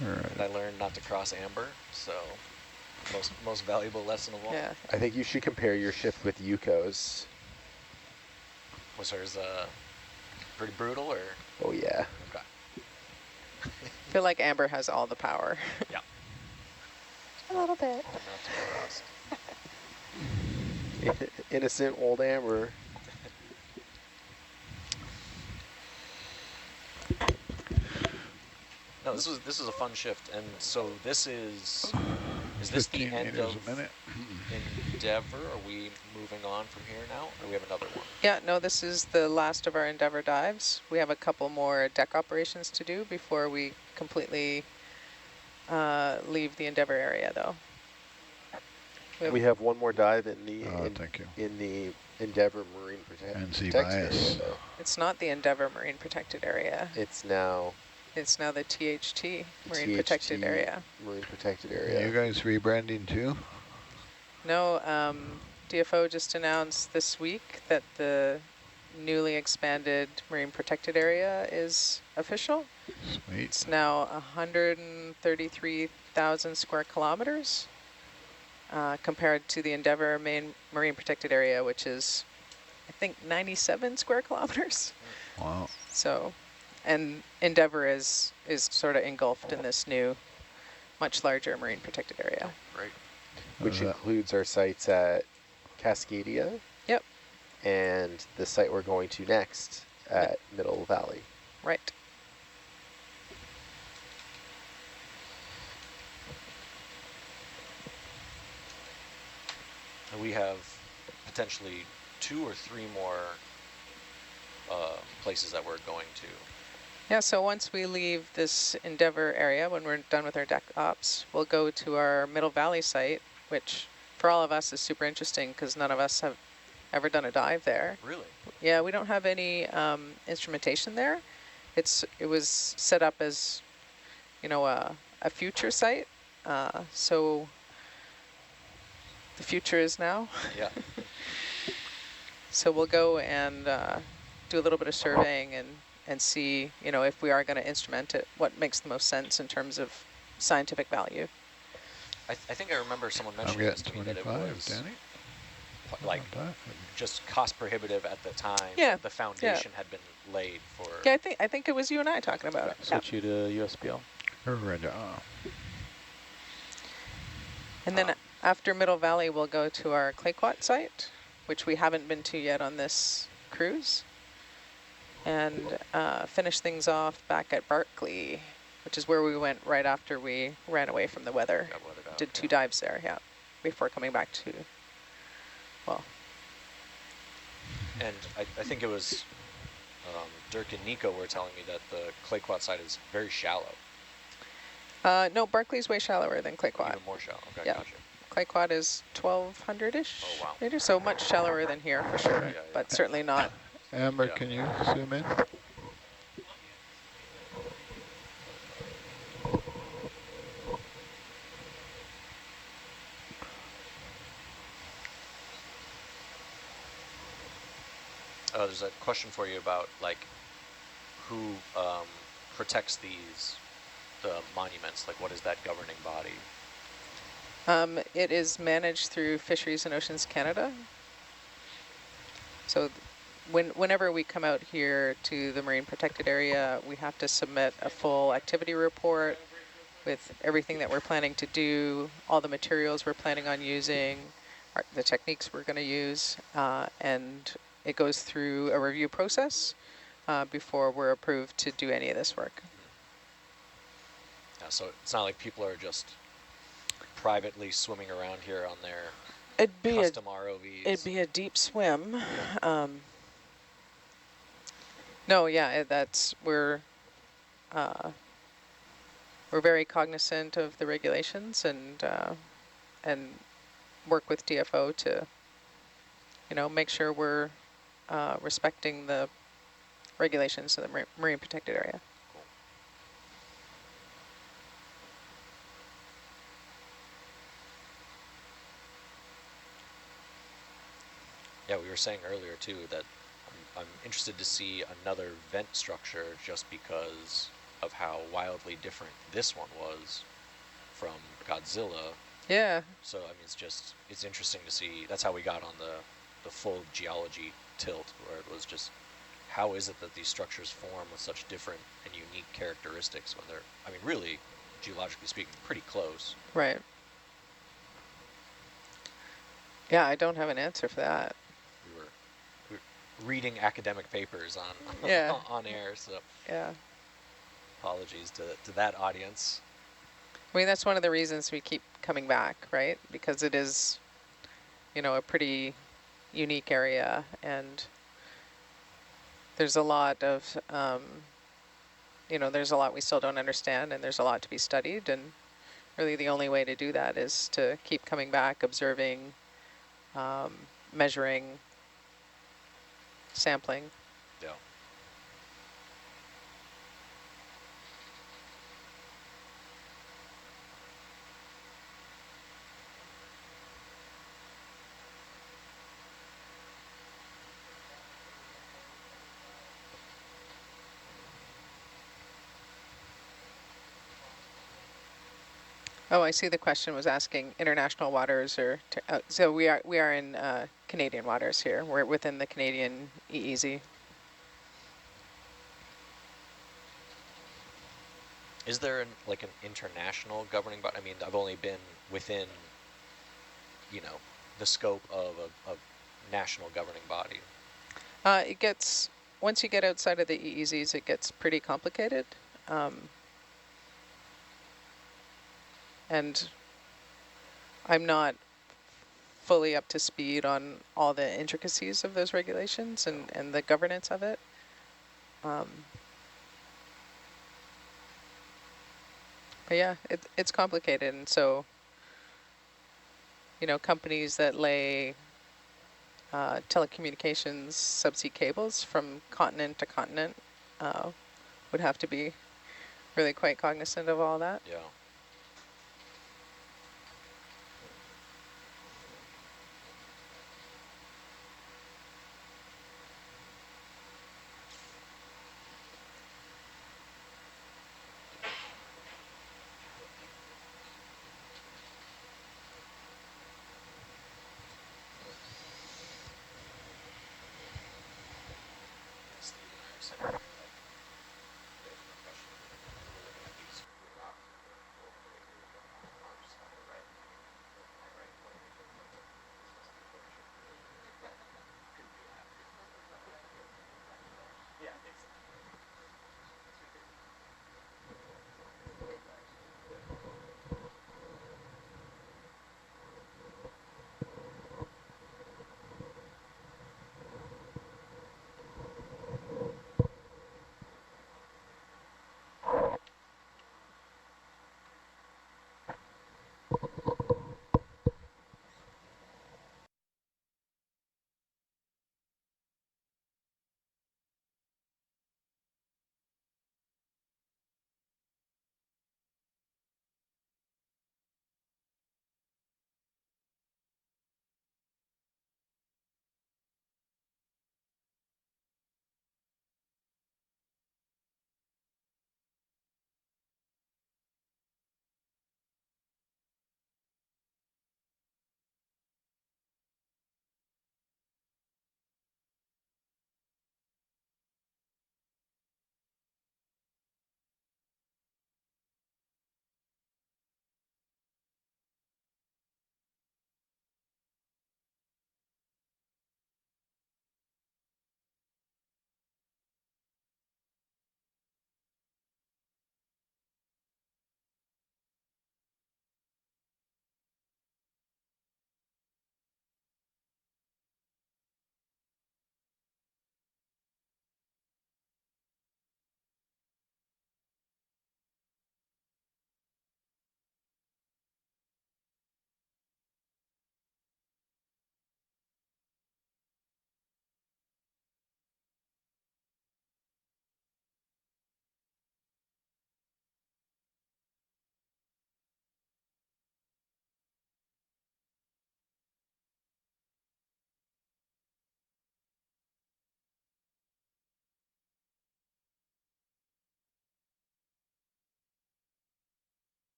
All And I right. learned not to cross amber, so most valuable lesson of all. Yeah. I think you should compare your shift with Yuko's. Was hers pretty brutal, or? Oh yeah. Okay. I feel like Amber has all the power. Yeah. A little bit. Not too crossed. Innocent old Amber. No, this was a fun shift, and so this is this the 15 end meters of a minute. Endeavor? Are we moving on from here now, or we have another one? Yeah, no, this is the last of our Endeavor dives. We have a couple more deck operations to do before we completely leave the Endeavor area, though. We have one more dive in the Thank you. in the Endeavor Marine NC Protected area, bias. though. It's not the Endeavor Marine Protected Area. It's now It's now the THT Marine THT Protected Area. Marine Protected Are area. you guys rebranding too? No, DFO just announced this week that the newly expanded Marine Protected Area is official. Sweet. It's now 133,000 square kilometers compared to the Endeavor Marine Protected Area, which is, I think, 97 square kilometers. Wow. So, and Endeavor is sort of engulfed in this new, much larger Marine Protected Area. Right. Which How's that? includes our sites at Cascadia. Yep. And the site we're going to next at Middle Valley. Right. And we have potentially 2 or 3 more places that we're going to. Yeah, so once we leave this Endeavor area, when we're done with our deck ops, we'll go to our Middle Valley site, which for all of us is super interesting because none of us have ever done a dive there. Really? Yeah, we don't have any instrumentation there. It was set up as, you know, a future site. So the future is now. Yeah. So we'll go and do a little bit of surveying and see, you know, if we are going to instrument it, what makes the most sense in terms of scientific value. I think I remember someone I'm mentioning this getting to me that it 25, was Danny. like Not bad. just cost prohibitive at the time. Yeah, The foundation had been laid for. Yeah, I think it was you and I talking about it. Yeah. Switch you to USBL. Roger. And then after Middle Valley, we'll go to our Clayoquot site, which we haven't been to yet on this cruise, and finish things off back at Barkley, which is where we went right after we ran away from the weather. Got weathered out, Did 2 dives there, yeah, before coming back to, well. And I think it was Dirk and Nico were telling me that the Clayoquot site is very shallow. No, Barkley's way shallower than Clayoquot. Even more shallow. Okay, Yeah. gotcha. Clayoquot is 1,200-ish Oh, wow. meters, so much shallower than here for sure, Yeah. but certainly not. Amber, Yeah. can you zoom in? There's a question for you about like who protects the monuments. Like, what is that governing body? It is managed through Fisheries and Oceans Canada. So whenever we come out here to the marine protected area, we have to submit a full activity report with everything that we're planning to do, all the materials we're planning on using, the techniques we're going to use, and it goes through a review process before we're approved to do any of this work. Yeah, so it's not like people are just privately swimming around here on their custom ROVs. It'd be a deep swim. No, yeah, we're very cognizant of the regulations and work with DFO to, you know, make sure we're respecting the regulations of the marine protected area. Yeah, we were saying earlier too that I'm interested to see another vent structure just because of how wildly different this one was from Godzilla. Yeah. So I mean, it's interesting to see. That's how we got on the full geology tilt, where it was just how is it that these structures form with such different and unique characteristics when they're, I mean, really, geologically speaking, pretty close. Right. Yeah, I don't have an answer for that. We were reading academic papers on Yeah. on air, so Yeah. apologies to that audience. I mean, that's one of the reasons we keep coming back, right? Because it is, you know, a pretty unique area, and there's a lot of, you know, there's a lot we still don't understand, and there's a lot to be studied, and really the only way to do that is to keep coming back, observing, measuring, sampling. Yeah. Oh, I see the question was asking international waters or, so we are in Canadian waters here. We're within the Canadian EEZ. Is there like an international governing body? I mean, I've only been within, you know, the scope of a national governing body. It gets, once you get outside of the EEZs, it gets pretty complicated. And I'm not fully up to speed on all the intricacies of those regulations and the governance of it. But yeah, it's complicated, and so, you know, companies that lay telecommunications subsea cables from continent to continent. Would have to be really quite cognizant of all that. Yeah.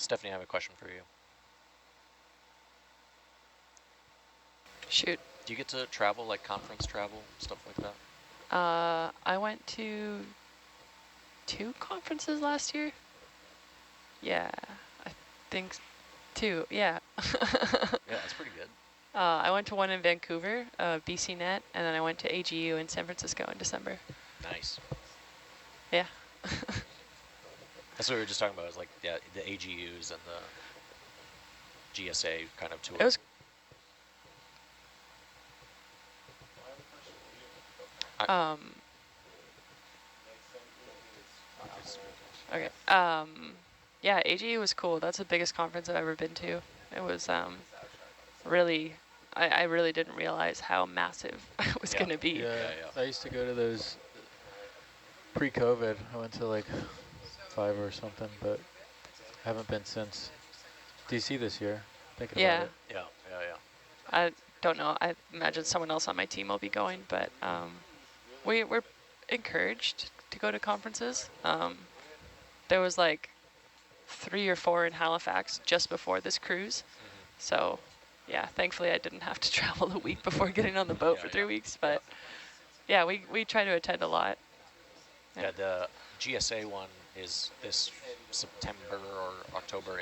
Stephanie, I have a question for you. Shoot. Do you get to travel, like conference travel, stuff like that? I went to 2 conferences last year. Yeah, I think 2. Yeah. Yeah, that's pretty good. I went to one in Vancouver, BCNet, and then I went to AGU in San Francisco in December. Nice. Yeah. That's what we were just talking about, is like, yeah, the AGUs and the GSA kind of tour. It was. Okay. Yeah, AGU was cool. That's the biggest conference I've ever been to. It was really, I really didn't realize how massive it was going to be. Yeah, I used to go to those pre-COVID. I went to like 5 or something, but haven't been since. DC this year, thinking about it. Yeah. I don't know. I imagine someone else on my team will be going, but we're encouraged to go to conferences. There was like 3 or 4 in Halifax just before this cruise. So yeah, thankfully I didn't have to travel the week before getting on the boat for 3 weeks, but yeah, we try to attend a lot. Yeah, the GSA one is this September or October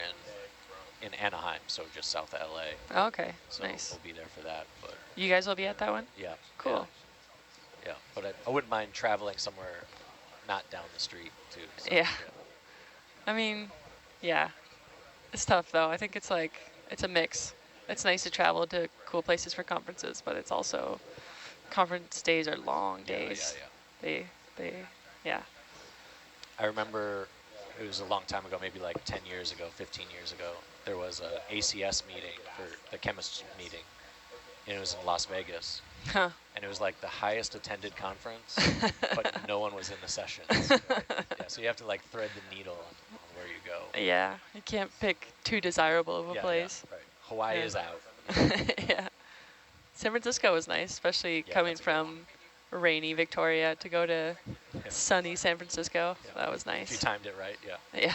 in Anaheim, so just south of LA. Oh, okay, So nice. we'll be there for that. But You guys will be at that one? yeah. Cool. Yeah, but I wouldn't mind traveling somewhere not down the street too. So, Yeah. I mean, yeah, it's tough though. I think it's like, it's a mix. It's nice to travel to cool places for conferences, but it's also, conference days are long days. Yeah. I remember it was a long time ago, maybe like 10 years ago, 15 years ago, there was a ACS meeting for the chemists meeting, and it was in Las Vegas. Huh. And it was like the highest attended conference, but no one was in the sessions. Right? Yeah, so you have to like thread the needle on where you go. Yeah, you can't pick too desirable of a place. Yeah, right. Hawaii is out. Yeah. San Francisco was nice, especially coming from rainy Victoria to go to sunny San Francisco. Yeah. That was nice. If you timed it right, yeah. Yeah.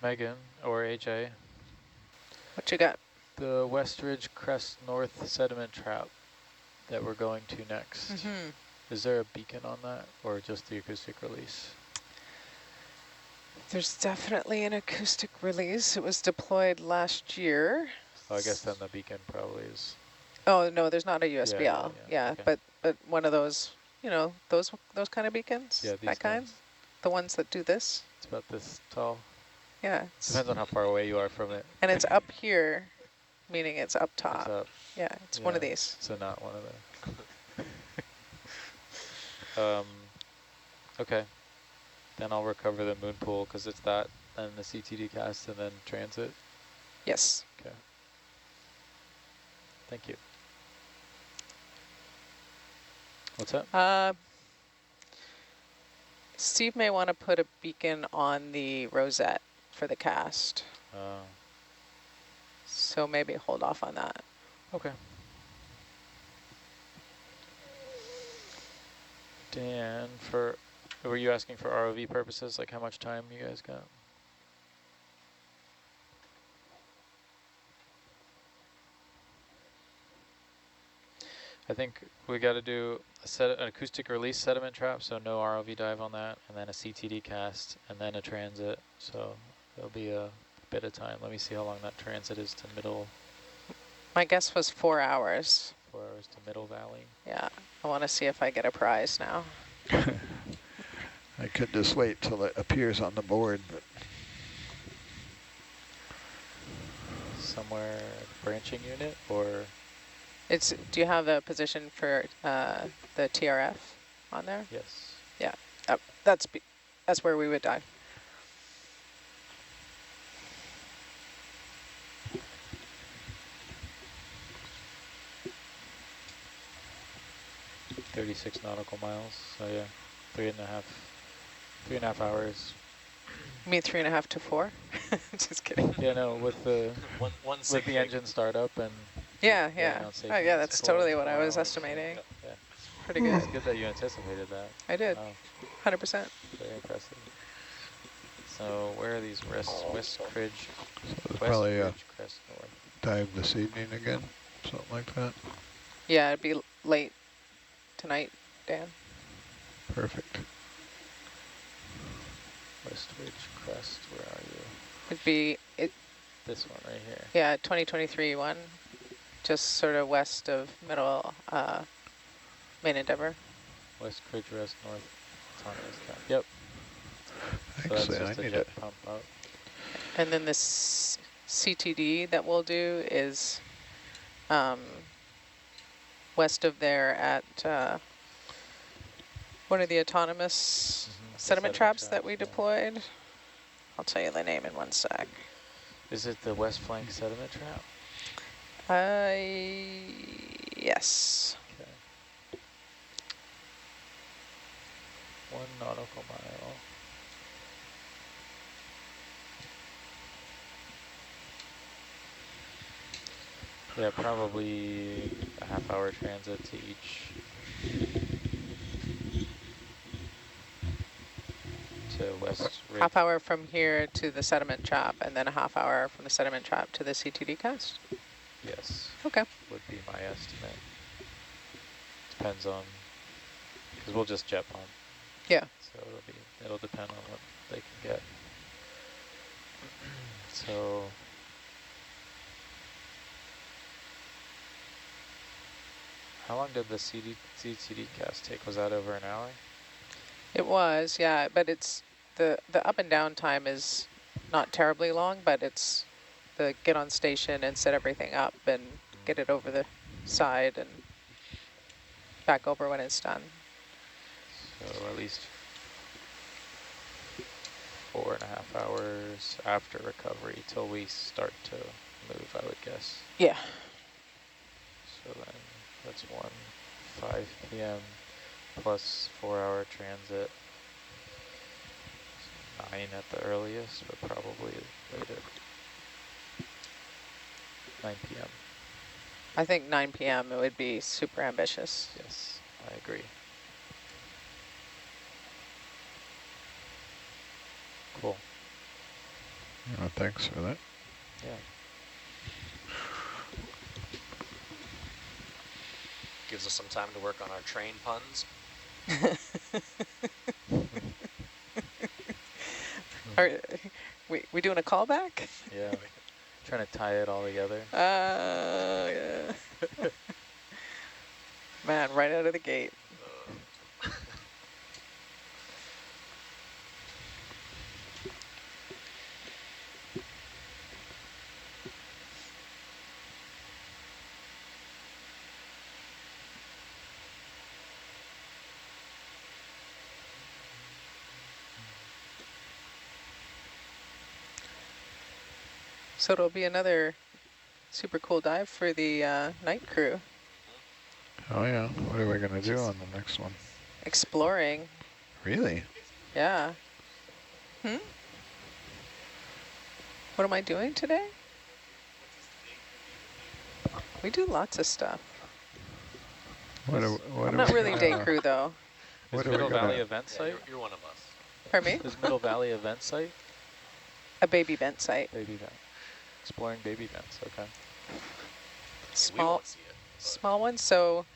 Megan or AJ, What you got? the West Ridge Crest North sediment trap that we're going to next. Mm-hmm. Is there a beacon on that or just the acoustic release? There's definitely an acoustic release. It was deployed last year. Oh, I guess then the beacon probably is. Oh, no, there's not a USBL. Yeah, Yeah, okay. but one of those, you know, those kind of beacons? Yeah, these that kind? kinds. The ones that do this? It's about this tall. Yeah. Depends on how far away you are from it. And it's up here, meaning it's up top. It's up. Yeah, it's one of these. So not one of them. Okay. Then I'll recover the moon pool because it's that and the CTD cast and then transit. Yes. Okay. Thank you. What's up? Steve may want to put a beacon on the rosette for the cast. So maybe hold off on that. Okay. Dan, were you asking for ROV purposes, like how much time you guys got? I think we got to do an acoustic release sediment trap, so no ROV dive on that, and then a CTD cast, and then a transit. So there'll be a bit of time. Let me see how long that transit is to Middle. My guess was 4 hours. 4 hours to Middle Valley. Yeah, I want to see if I get a prize now. I could just wait till it appears on the board, but Somewhere branching unit or? Do you have a position for the TRF on there? Yes. Yeah, that's where we would dive. .36 nautical miles. So yeah, 3.5 hours. You mean 3.5 to 4? Just kidding. Yeah, no, with the with the engine startup and yeah. on safety, Oh, yeah, it's that's totally what I 4 was hours. estimating. Yeah. Pretty good. It's good that you anticipated that. I did. Wow, 100%. very impressive. So where are these West Ridge? so West probably Ridge Crest North. dive this evening again, something like that. Yeah, it'd be late tonight, Dan. Perfect. West Ridge Crest, where are you? It'd be This one right here. yeah, 2023 one, just sort of west of Middle Main Endeavor. West Ridge Rest North Autonomous Cap. Yep. So Actually, that's just I a need jet it. pump up. And then this CTD that we'll do is west of there at one of the autonomous sediment traps that we deployed. I'll tell you the name in 1 sec. Is it the West Flank sediment trap? Yes. Okay. 1 nautical mile. Yeah, probably a half-hour transit to each. To West Ridge. Half hour from here to the sediment trap, and then a half hour from the sediment trap to the CTD cast? Yes. Okay. Would be my estimate. Depends on, because we'll just jet pump. Yeah. So it'll depend on what they can get. So how long did the CTD cast take? Was that over an hour? It was, yeah, but it's the up and down time is not terribly long, but it's the get on station and set everything up and get it over the side and back over when it's done. So at least 4.5 hours after recovery till we start to move, I would guess. Yeah. So then that's 5 p.m. plus 4-hour transit. 9 at the earliest, but probably later. 9 p.m. I think 9 p.m. it would be super ambitious. Yes, I agree. Cool. Thanks for that. Yeah. Gives us some time to work on our train puns. Are we doing a callback? Yeah. Trying to tie it all together. Yeah. Man, right out of the gate. So it'll be another super cool dive for the night crew. Oh yeah, what are we gonna do on the next one? Exploring, Really? yeah. What am I doing today? We do lots of stuff. I'm not really day crew though. Is Middle Valley event site? You're one of us. Pardon me? Is Middle Valley event site? A baby vent site. Baby vent. Exploring baby vents, okay. We Small, won't see it. small one. So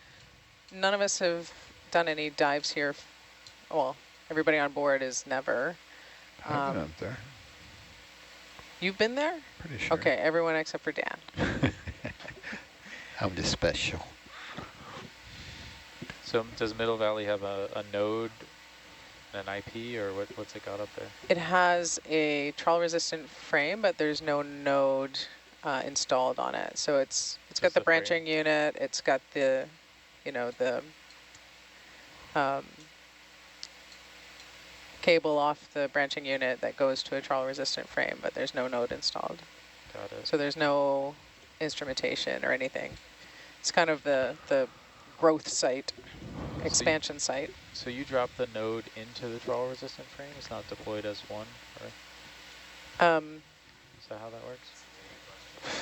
none of us have done any dives here. Well, everybody on board is never. I've been up there. You've been there? Pretty sure. Okay, everyone except for Dan. I'm just special. So does Middle Valley have a node, an IP, or what's it got up there? It has a trawl-resistant frame, but there's no node installed on it. So it's got the branching unit. It's got the, the cable off the branching unit that goes to a trawl-resistant frame, but there's no node installed. Got it. So there's no instrumentation or anything. It's kind of the growth site, expansion site. So you drop the node into the trawl-resistant frame? It's not deployed as one? Or is that how that works?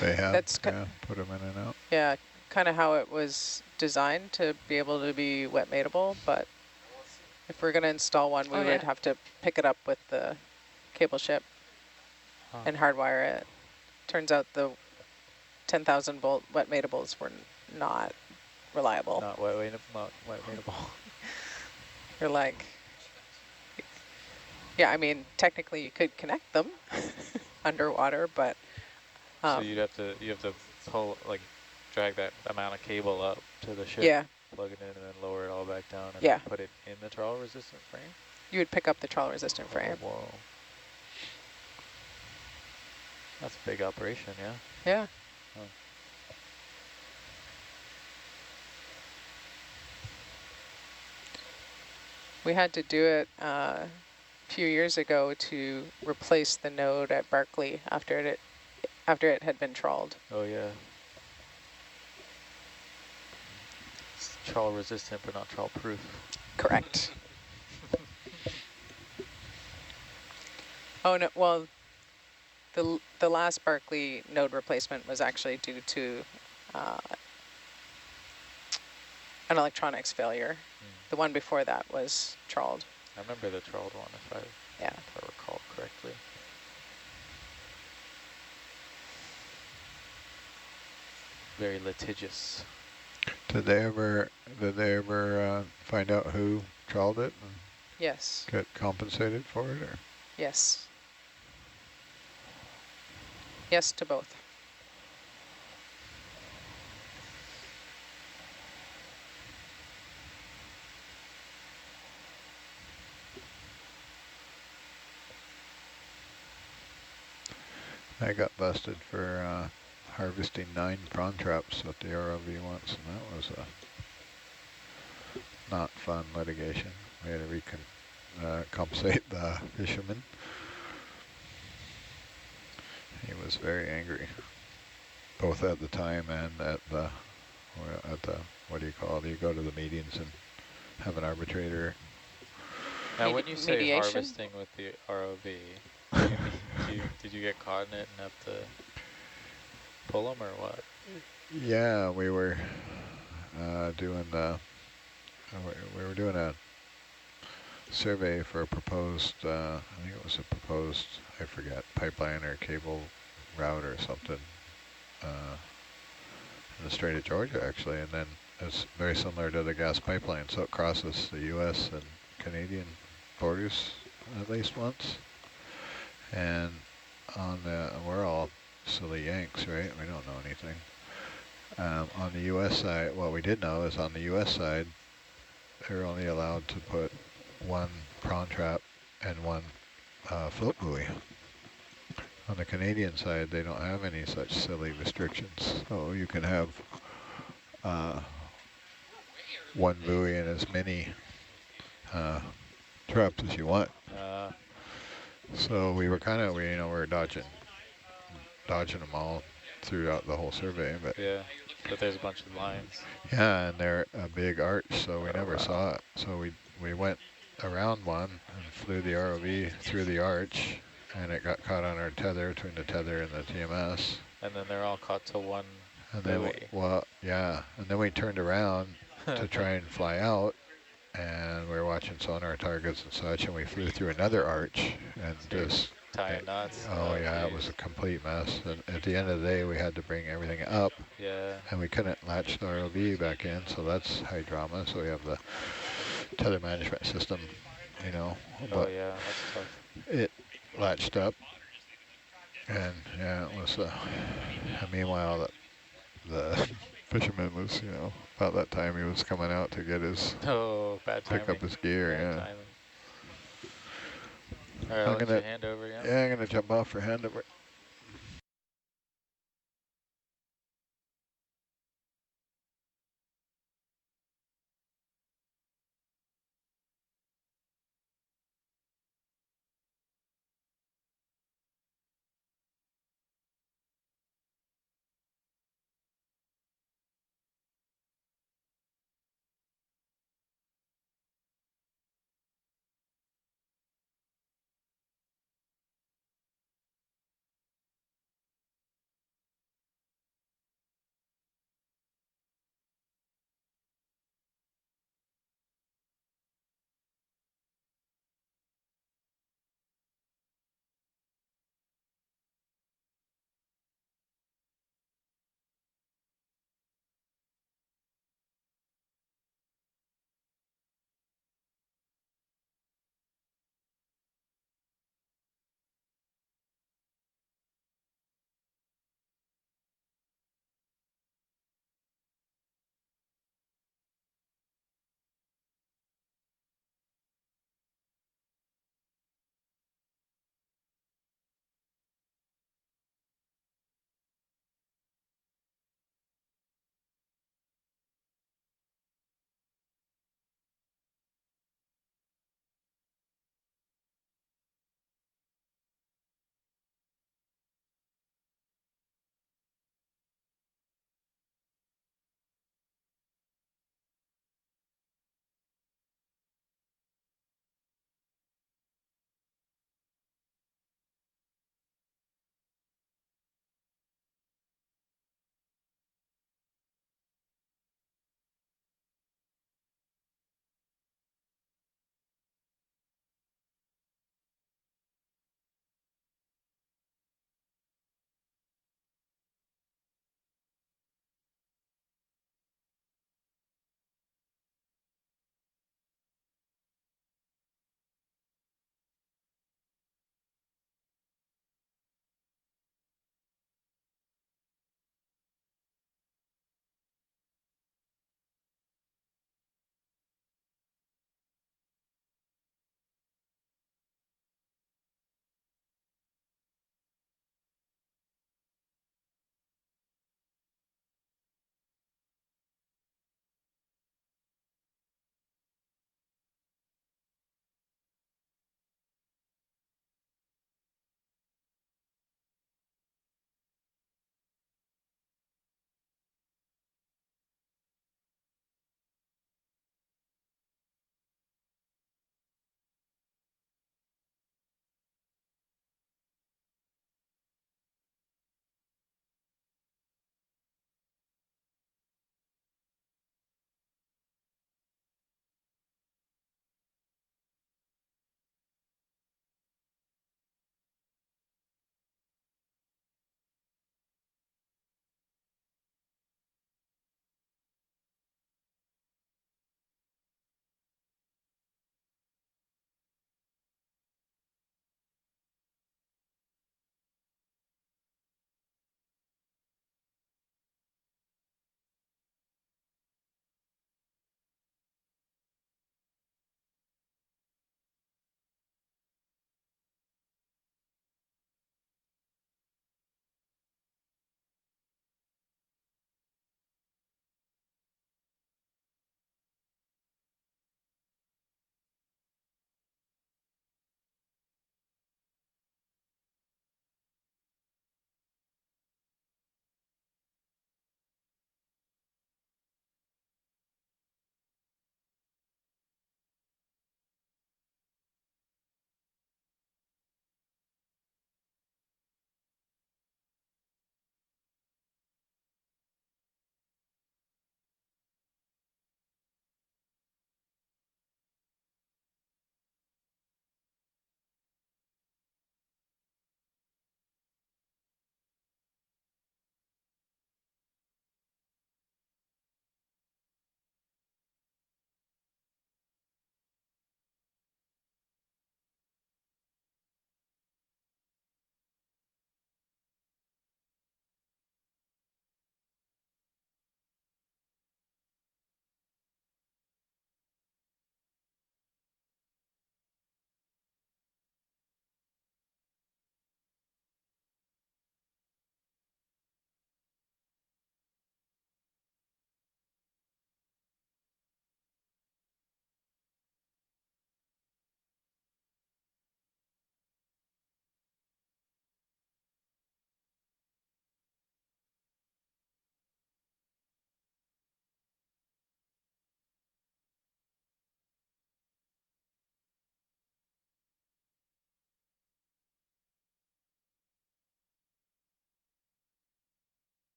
They have, That's put them in and out. Yeah, kind of how it was designed to be able to be wet mateable, but if we're going to install one, we would have to pick it up with the cable ship and hardwire it. Turns out the 10,000 volt wet matables were not reliable. Not wet mateable. You're like, yeah, I mean, technically you could connect them underwater, but so you have to pull, drag that amount of cable up to the ship. Yeah. Plug it in and then lower it all back down and then put it in the trawl-resistant frame? You would pick up the trawl-resistant frame. Oh, whoa. That's a big operation, yeah? Yeah. Oh. We had to do it a few years ago to replace the node at Berkeley after it had been trawled. Oh, yeah. It's trawl-resistant, but not trawl-proof. Correct. Oh, no, well, the last Berkeley node replacement was actually due to an electronics failure. The one before that was trawled. I remember the trawled one, if I recall correctly. Very litigious. Did they ever find out who trawled it and Yes. get compensated for it? Or? Yes. Yes to both. I got busted for harvesting 9 prawn traps at the ROV once, and that was a not fun litigation. We had to compensate the fisherman. He was very angry, both at the time and at the what do you call it? You go to the meetings and have an arbitrator. Now, when you say mediation? harvesting with the ROV, did you get caught in it and have to pull them or what? Yeah, we were doing a survey for a proposed, I think it was a proposed, I forget, pipeline or cable route or something in the Strait of Georgia, actually. And then it's very similar to the gas pipeline, so it crosses the U.S. and Canadian borders at least once. And on the, we're all silly Yanks, right? We don't know anything. On the U.S. side, what we did know is on the U.S. side, they're only allowed to put one prawn trap and one float buoy. On the Canadian side, they don't have any such silly restrictions. So you can have one buoy and as many traps as you want. So we were kind of, you know, we were dodging them all throughout the whole survey. But yeah, but there's a bunch of lines. yeah, and they're a big arch, so we never saw it. So we went around one and flew the ROV through the arch, and it got caught on our tether, between the tether and the TMS. And then they're all caught to one And then, buoy. well, yeah, and then we turned around to try and fly out, and we were watching sonar targets and such, and we flew through another arch, and just tying knots. oh yeah, it geez. was a complete mess. And at the end of the day, we had to bring everything up, Yeah. and we couldn't latch the ROV back in, so that's high drama. So we have the tether management system, you know, Oh but yeah, that's tough. it latched up, and yeah, it was. And meanwhile, the fisherman was, you know, about that time he was coming out to get his Oh, bad timing. pick up his gear. Bad Yeah. timing. All right, I'll let you hand over, yeah? Yeah, I'm gonna jump off for handover.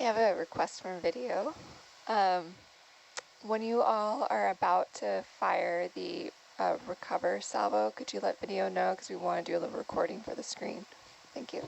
have a request from video. When you all are about to fire the recover salvo, could you let video know? Because we want to do a little recording for the screen. Thank you.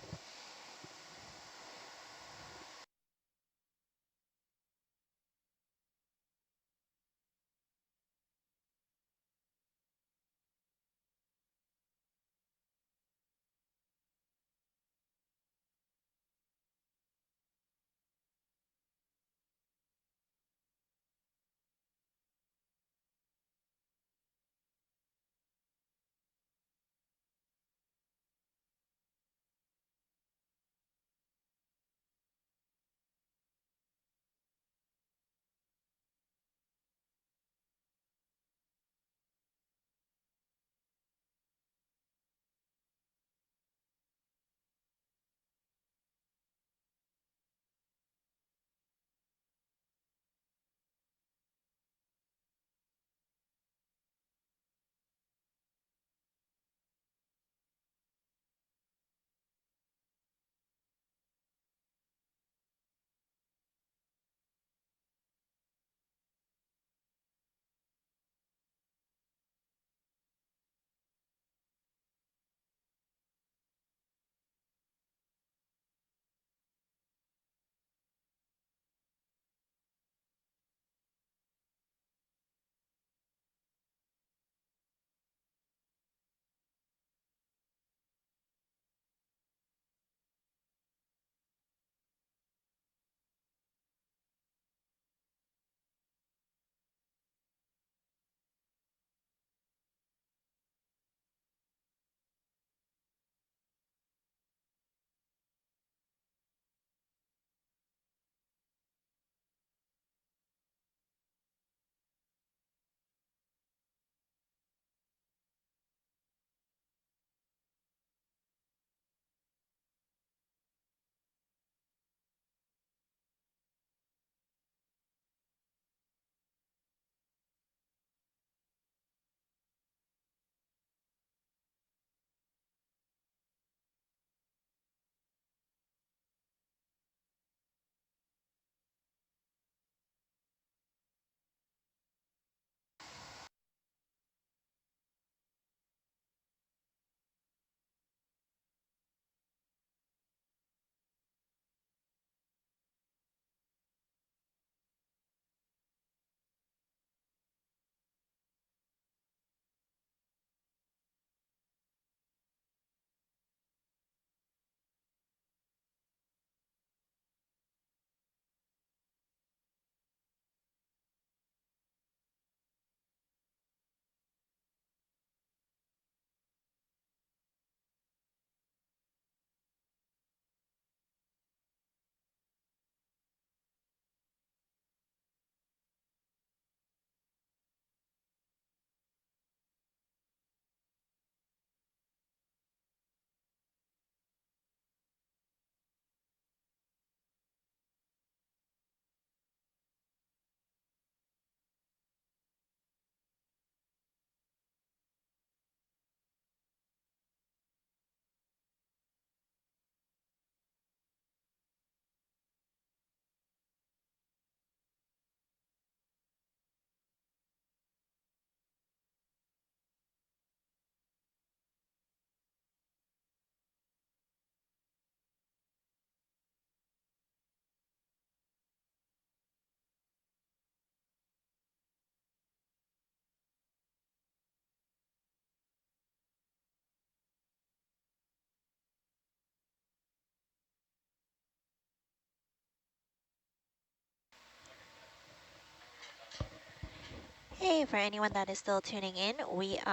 Hey, for anyone that is still tuning in,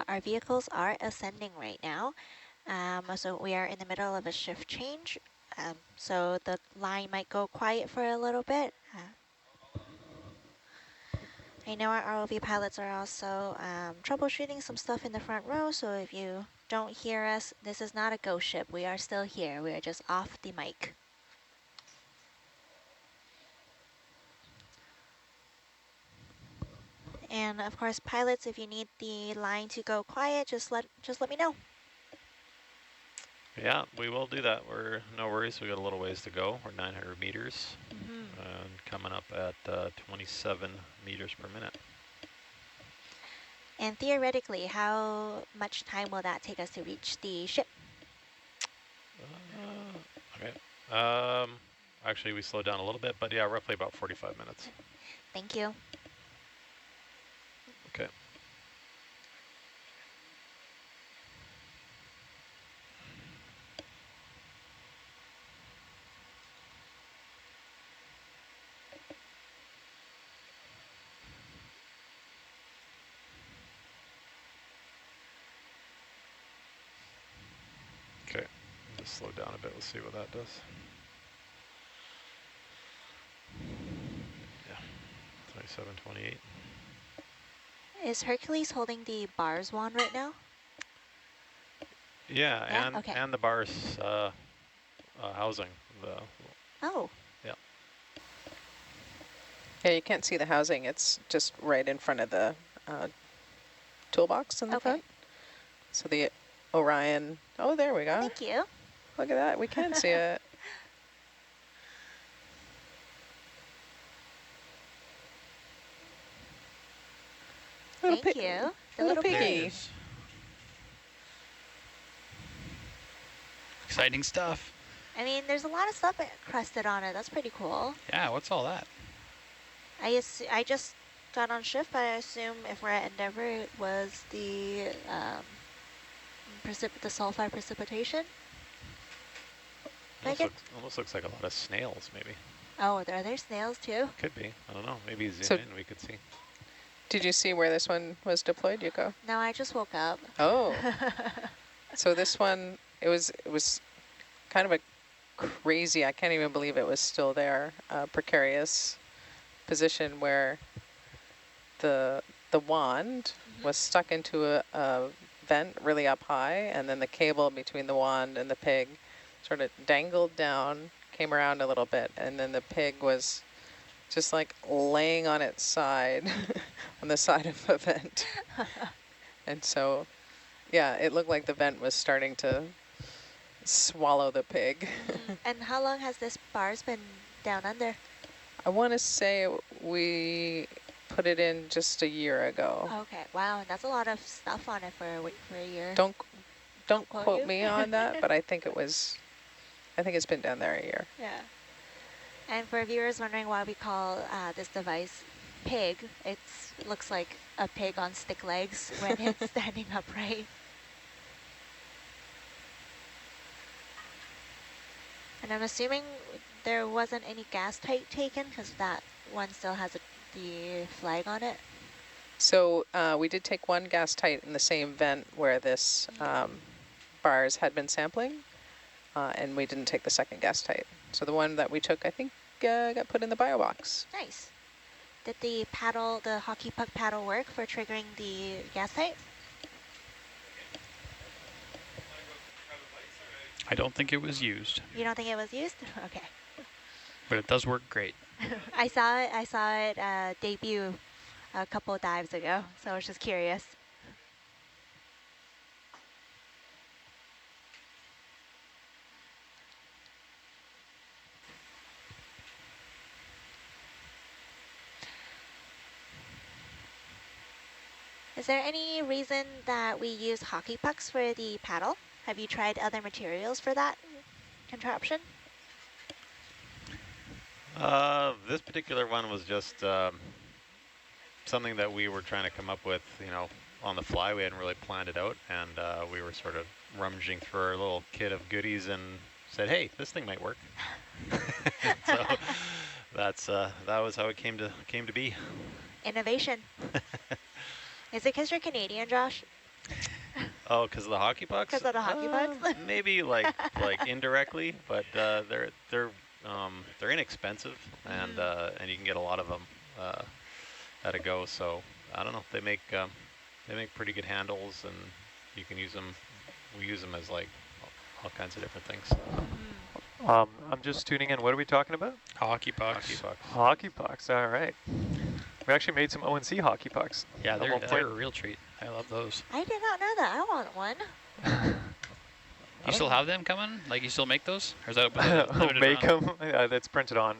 our vehicles are ascending right now. So we are in the middle of a shift change. So the line might go quiet for a little bit. I know our ROV pilots are also troubleshooting some stuff in the front row, so if you don't hear us, this is not a ghost ship. We are still here. We are just off the mic. And of course, pilots, if you need the line to go quiet, just let me know. Yeah, we will do that. No worries. We got a little ways to go. We're 900 meters. coming up at 27 meters per minute. And theoretically, how much time will that take us to reach the ship? Okay. Actually, we slowed down a little bit, but yeah, roughly about 45 minutes. Thank you. Okay. Okay, just slow down a bit. Let's see what that does. Yeah, 27, 28. Is Hercules holding the bars wand right now? Yeah, Yeah? Okay. and the bars housing the. Oh. Yeah. Yeah, you can't see the housing. It's just right in front of the toolbox in the front. So the Orion, oh, there we go. Thank you. Look at that, we can see it. Thank you. The little piggy. Exciting stuff. I mean, there's a lot of stuff crusted on it. That's pretty cool. Yeah, what's all that? I just got on shift, but I assume if we're at Endeavour, it was the sulfide precipitation. Almost looks like a lot of snails, maybe. Oh, are there snails too? Could be. I don't know. Maybe zoom in, we could see. Did you see where this one was deployed, Yuko? No, I just woke up. Oh. So this one, it was kind of a crazy, I can't even believe it was still there, precarious position where the wand was stuck into a vent really up high, and then the cable between the wand and the pig sort of dangled down, came around a little bit, and then the pig was just like laying on its side on the side of a vent. And so, yeah, it looked like the vent was starting to swallow the pig. And how long has this bars been down under? I want to say we put it in just a year ago. Okay, wow, and that's a lot of stuff on it for a year. Don't quote me on that, but I think it's been down there a year. Yeah. And for viewers wondering why we call this device pig, it looks like a pig on stick legs when it's standing upright. And I'm assuming there wasn't any gas tank taken because that one still has the flag on it. So we did take one gas tight in the same vent where this bars had been sampling, and we didn't take the second gas tight. So the one that we took, I think, got put in the bio box. Nice. Did the hockey puck paddle work for triggering the gas tight? I don't think it was used. You don't think it was used? Okay. But it does work great. I saw it debut a couple of dives ago, so I was just curious. Is there any reason that we use hockey pucks for the paddle? Have you tried other materials for that contraption? This particular one was just something that we were trying to come up with, on the fly. We hadn't really planned it out, and we were sort of rummaging through our little kit of goodies and said, hey, this thing might work. So that was how it came to be. Innovation. Is it because you're Canadian, Josh? Oh, because of the hockey pucks? Because of the hockey pucks? Maybe like indirectly, but they're inexpensive, and you can get a lot of them at a go. So I don't know. They make pretty good handles, and you can use them. We use them as like all kinds of different things. I'm just tuning in. What are we talking about? Hockey pucks. Hockey pucks. Hockey pucks. All right. We actually made some ONC hockey pucks. Yeah, they're a real treat. I love those. I did not know that. I want one. You still have them coming? Like, you still make those? Or is that Make them? That's printed on.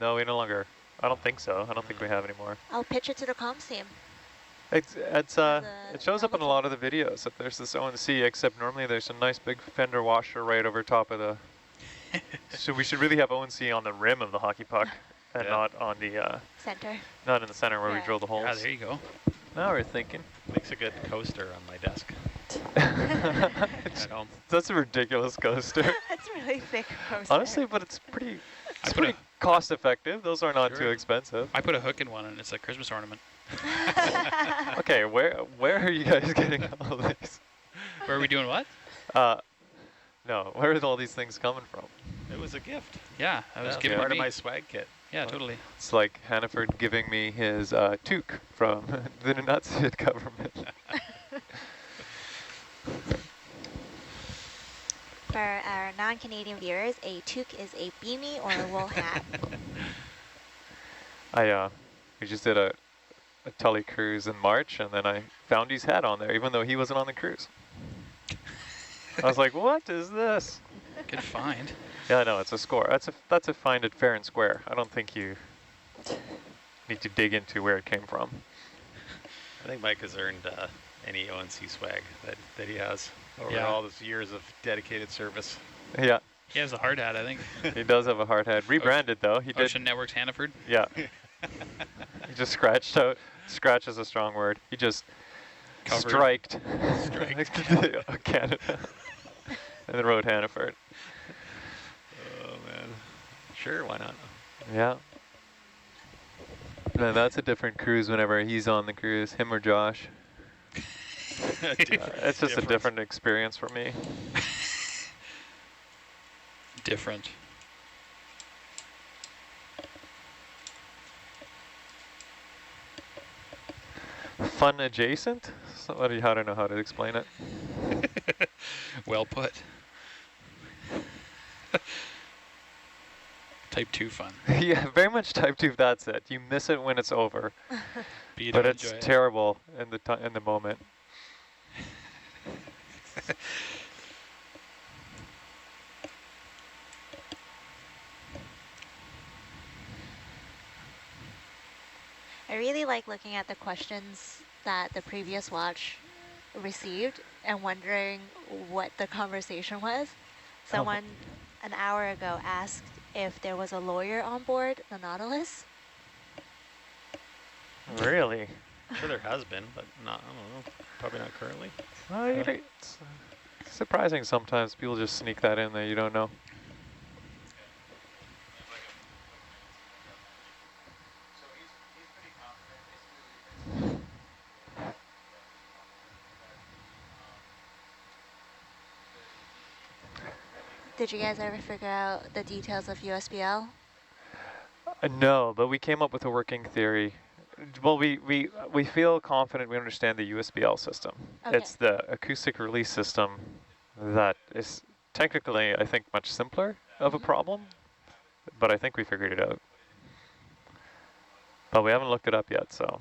No, we no longer. I don't think so. I don't think we have anymore. I'll pitch it to the comms team. It shows up in a novelty. lot of the videos that there's this ONC, except normally there's a nice big fender washer right over top of the. So we should really have ONC on the rim of the hockey puck, and not on the Center. not in the center where we Yeah. drill the holes. Yeah, there you go. Now we're thinking. Makes a good coaster on my desk at home. That's a ridiculous coaster. That's really thick poster. Honestly, but it's pretty cost effective. Those are not too expensive. I put a hook in one and it's a Christmas ornament. Okay, where are you guys getting all these? Where are we doing what? No, where are all these things coming from? It was a gift. Yeah, I was Yeah, giving part me. of my swag kit. Yeah, totally. It's like Hannaford giving me his toque from the Nunatsid government. For our non-Canadian viewers, a toque is a beanie or a wool hat. We just did a Tully cruise in March, and then I found his hat on there, even though he wasn't on the cruise. I was like, what is this? Good find. Yeah, no, it's a score. That's a find it fair and square. I don't think you need to dig into where it came from. I think Mike has earned any ONC swag that he has over Yeah. all those years of dedicated service. Yeah, He has a hard hat, I think. he does have a hard hat. Rebranded though. He did. Ocean Networks Hannaford. Yeah. He just scratched out. Scratch is a strong word. He just Covered. striked Canada and then wrote Hannaford. Oh man, sure, why not? Yeah. No, that's a different cruise whenever he's on the cruise, him or Josh. It's just a different experience for me. Different. Fun adjacent? So, I don't know how to explain it. Well put. Type 2 fun. Yeah, very much type 2, that's it. You miss it when it's over. But you But don't it's enjoy it. terrible in the moment. I really like looking at the questions that the previous watch received and wondering what the conversation was. Someone an hour ago asked if there was a lawyer on board the Nautilus. Really? I'm sure there has been, but not. I don't know. Probably not currently. It's surprising sometimes people just sneak that in there. You don't know. Did you guys ever figure out the details of USBL? No, but we came up with a working theory. Well, we feel confident we understand the USBL system. Okay. It's the acoustic release system that is technically, I think, much simpler of a problem, but I think we figured it out. But we haven't looked it up yet, so.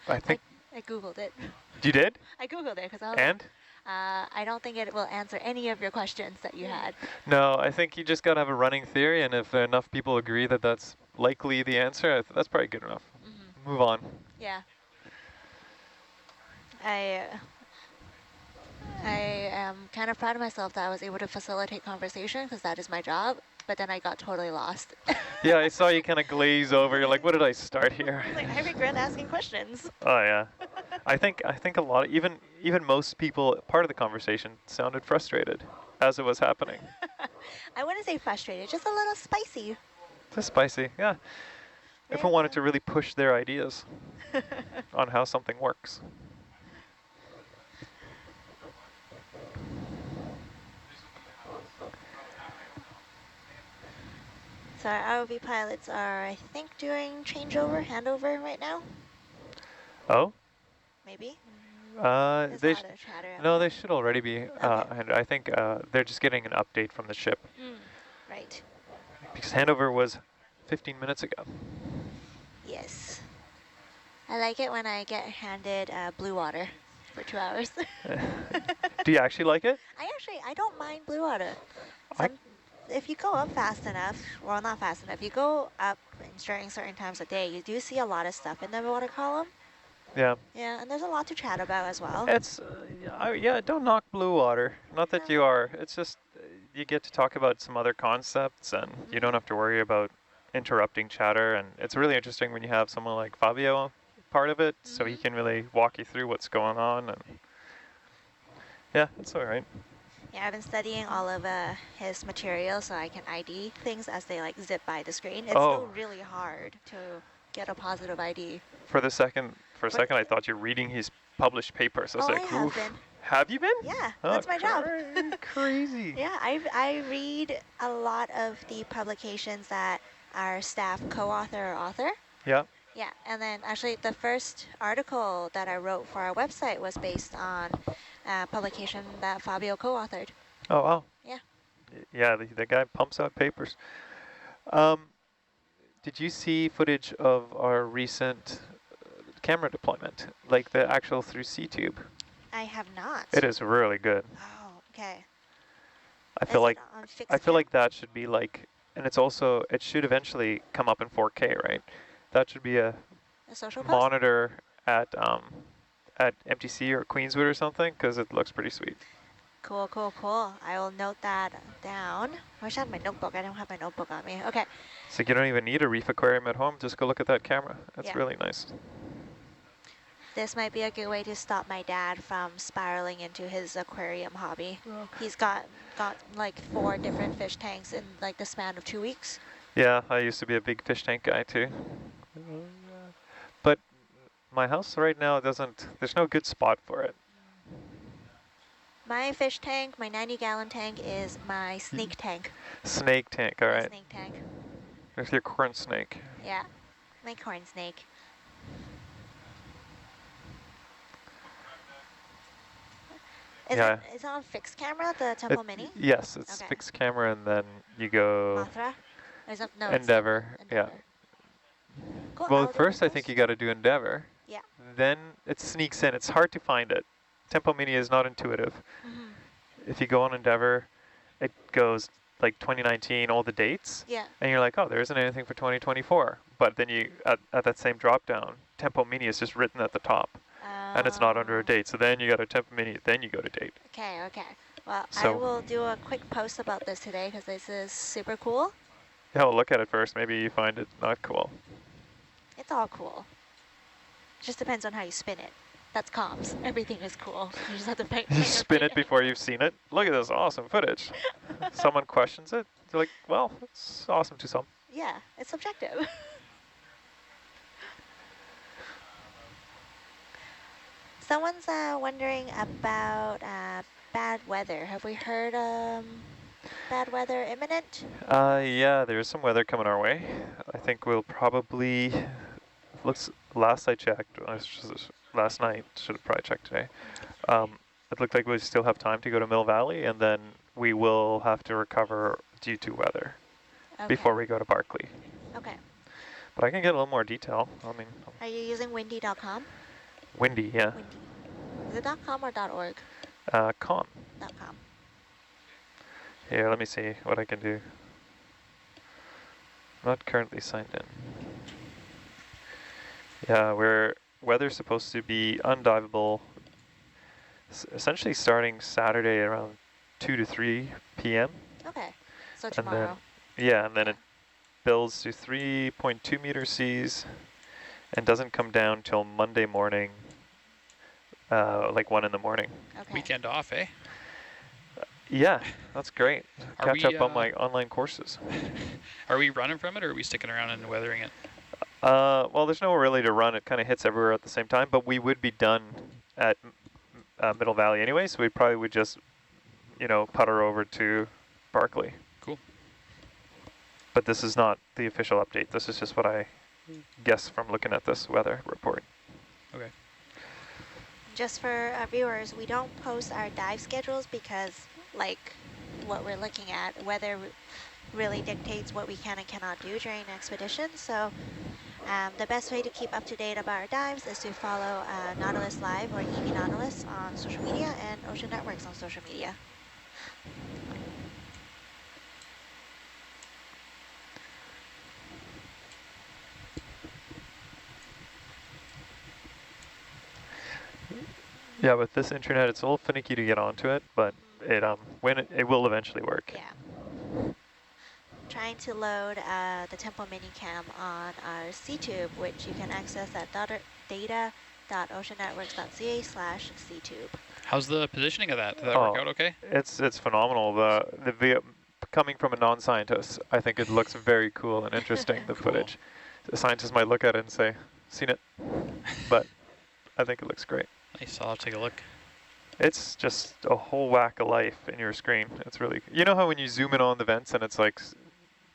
I think. I Googled it. You did? I Googled it because I was And? I don't think it will answer any of your questions that you had. No, I think you just got to have a running theory, and if enough people agree that that's likely the answer, that's probably good enough. Move on. Yeah. I am kind of proud of myself that I was able to facilitate conversation because that is my job, but then I got totally lost. Yeah, I saw you kind of glaze over. You're like, what did I start here? Like, I regret asking questions. Oh yeah, I think a lot of, even most people part of the conversation sounded frustrated as it was happening. I wouldn't say frustrated, just a little spicy. Just spicy, yeah. Everyone wanted to really push their ideas on how something works. So our ROV pilots are, I think, doing handover right now. Oh? Maybe. They There's a lot of chatter out no, there. they should already be. And I think they're just getting an update from the ship Right. because handover was 15 minutes ago. Yes. I like it when I get handed blue water for 2 hours. Do you actually like it? I don't mind blue water. I if you go up fast enough, well, not fast enough, you go up during certain times of day, you do see a lot of stuff in the water column. Yeah. Yeah, and there's a lot to chat about as well. It's, yeah, don't knock blue water. Not that you are. It's just you get to talk about some other concepts and you don't have to worry about interrupting chatter. And it's really interesting when you have someone like Fabio part of it, so he can really walk you through what's going on. And yeah, it's all right. Yeah, I've been studying all of his material so I can ID things as they like zip by the screen. It's still really hard to get a positive ID. For a second, I thought you were reading his published papers. I was like, I have been. Have you been? Yeah, that's my job. Crazy. Yeah, I read a lot of the publications that our staff co-author or author. Yeah. Yeah, and then actually the first article that I wrote for our website was based on a publication that Fabio co-authored. Oh, wow. Yeah. Yeah, the guy pumps out papers. Did you see footage of our recent camera deployment, like the actual through C-tube? I have not. It is really good. Oh, okay. I feel like that should be like, and it's also, it should eventually come up in 4K, right? That should be a social post? monitor at MTC or Queenswood or something, because it looks pretty sweet. Cool, cool, cool. I will note that down. I wish I had my notebook. I don't have my notebook on me. Okay. So you don't even need a reef aquarium at home. Just go look at that camera. That's really nice. This might be a good way to stop my dad from spiraling into his aquarium hobby. He's got like 4 different fish tanks in like the span of 2 weeks. Yeah, I used to be a big fish tank guy too. But my house right now there's no good spot for it. My fish tank, my 90-gallon tank is my snake tank. Snake tank, all right. Snake tank. There's your corn snake. Yeah, my corn snake. Is it on fixed camera, the Temple Mini? Yes, it's fixed camera, and then you go Mothra? No, Endeavor. Yeah. Cool, Well, first I think you got to do Endeavor. Yeah. Then it sneaks in. It's hard to find it. Tempo Mini is not intuitive. If you go on Endeavor, it goes like 2019, all the dates. Yeah. And you're like, oh, there isn't anything for 2024. But then you, at that same drop down, Tempo Mini is just written at the top. And it's not under a date. So then you got a Tempo Mini, then you go to date. Okay, okay. Well, I will do a quick post about this today because this is super cool. Yeah, well, look at it first. Maybe you find it not cool. It's all cool. Just depends on how you spin it. That's comms. Everything is cool. You just have to spin it before you've seen it. Look at this awesome footage. Someone questions it. They're like, well, it's awesome to some. Yeah, it's subjective. Someone's wondering about bad weather. Have we heard bad weather imminent? Yeah, there's some weather coming our way. I think we'll probably, last I checked, last night, should have probably checked today. It looked like we still have time to go to Mill Valley, and then we will have to recover due to weather before we go to Barkley. Okay. But I can get a little more detail. I mean, are you using windy.com? Windy, yeah. Windy. Is it .com or .org? Com. .com. Here, let me see what I can do. Not currently signed in. Yeah, weather's supposed to be undivable, essentially starting Saturday around 2 to 3 p.m. Okay, so tomorrow. And then it builds to 3.2 meter seas and doesn't come down till Monday morning, like 1 in the morning. Okay. Weekend off, eh? Yeah, that's great. Catch up on my online courses. Are we running from it, or are we sticking around and weathering it? Well, there's nowhere really to run. It kind of hits everywhere at the same time, but we would be done at Middle Valley anyway, so we probably would just, putter over to Barkley. Cool. But this is not the official update. This is just what I guess from looking at this weather report. Okay. Just for our viewers, we don't post our dive schedules because, like what we're looking at, weather really dictates what we can and cannot do during an expedition. So the best way to keep up to date about our dives is to follow Nautilus Live or EV Nautilus on social media and Ocean Networks on social media. Yeah, with this internet, it's a little finicky to get onto it, but it will eventually work. Yeah. Trying to load the Tempo Minicam on our C-tube, which you can access at data.oceannetworks.ca/C-tube. How's the positioning of that? Did that work out okay? It's phenomenal. Coming from a non-scientist, I think it looks very cool and interesting, the footage. The scientists might look at it and say, seen it, but I think it looks great. Nice, I'll have to take a look. It's just a whole whack of life in your screen. It's really, you know how when you zoom in on the vents and it's like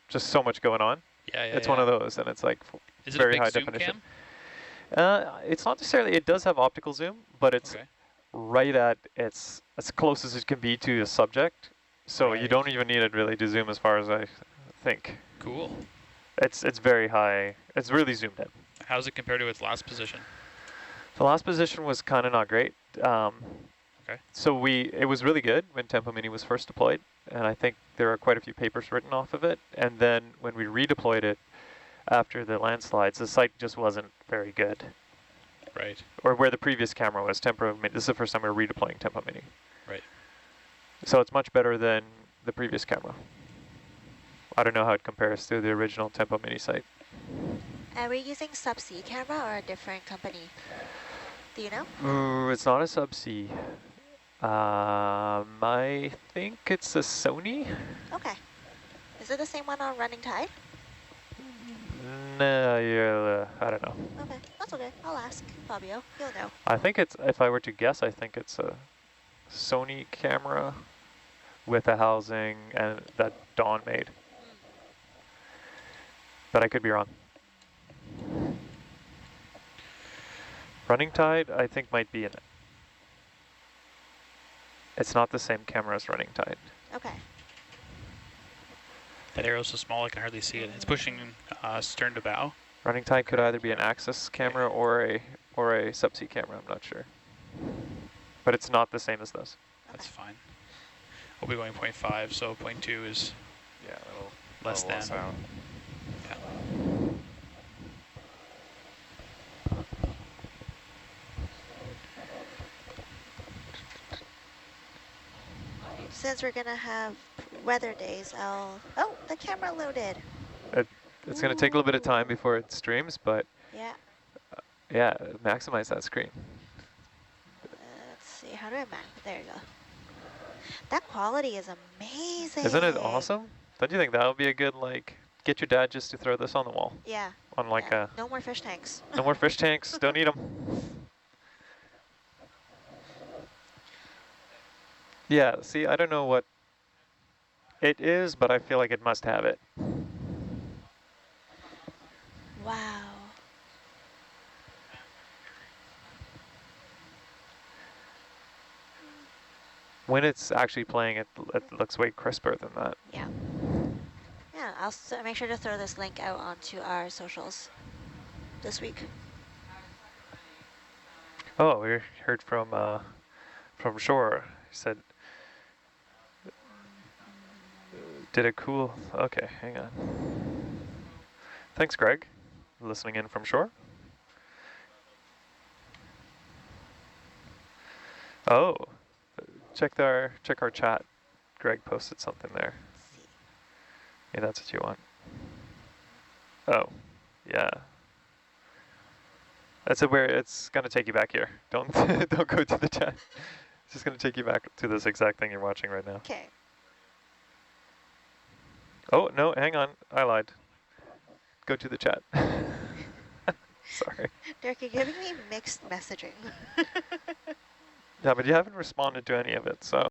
just so much going on? Yeah, It's one of those, and it's like Is it very a big high zoom definition. Cam? It's not necessarily, it does have optical zoom, but it's Okay. right at, it's as close as it can be to a subject. So you Right. don't even need it really to zoom as far as I think. Cool. It's very high. It's really zoomed in. How's it compared to its last position? The last position was kind of not great. Okay. So it was really good when Tempo Mini was first deployed, and I think there are quite a few papers written off of it. And then when we redeployed it after the landslides, the sight just wasn't very good. Right. Or where the previous camera was, Tempo Mini. This is the first time we were redeploying Tempo Mini. Right. So it's much better than the previous camera. I don't know how it compares to the original Tempo Mini sight. Are we using subsea camera or a different company? Do you know? Ooh, it's not a subsea. I think it's a Sony. Okay. Is it the same one on Running Tide? No, yeah, I don't know. Okay, that's okay. I'll ask Fabio. He'll know. I think it's, if I were to guess, I think it's a Sony camera with a housing and that Dawn made. But I could be wrong. Running Tide, I think, might be in it. It's not the same camera as Running Tide. Okay. That arrow's so small I can hardly see it. It's pushing stern to bow. Running Tide could either be an axis camera or a subsea camera, I'm not sure. But it's not the same as this. That's fine. We'll be going 0.5, so 0.2 is less than. Yeah. Since we're gonna have weather days, oh, the camera loaded. It's going to take a little bit of time before it streams, but Yeah. Maximize that screen. Let's see, how do I map? There you go. That quality is amazing. Isn't it awesome? Don't you think that would be a good, like, get your dad just to throw this on the wall? Yeah. On like a... No more fish tanks. No more fish tanks. Don't need them. Yeah, see, I don't know what it is, but I feel like it must have it. Wow. When it's actually playing, it looks way crisper than that. Yeah. Yeah, I'll make sure to throw this link out onto our socials this week. Oh, we heard from shore. He said, did it cool? Okay, hang on. Thanks, Greg, listening in from shore. Oh, check our chat. Greg posted something there. Yeah, that's what you want. Oh, yeah. That's where it's gonna take you back here. Don't don't go to the chat. It's just gonna take you back to this exact thing you're watching right now. Okay. Oh no, hang on, I lied. Go to the chat. Sorry. Derek, you're giving me mixed messaging. Yeah, but you haven't responded to any of it, so.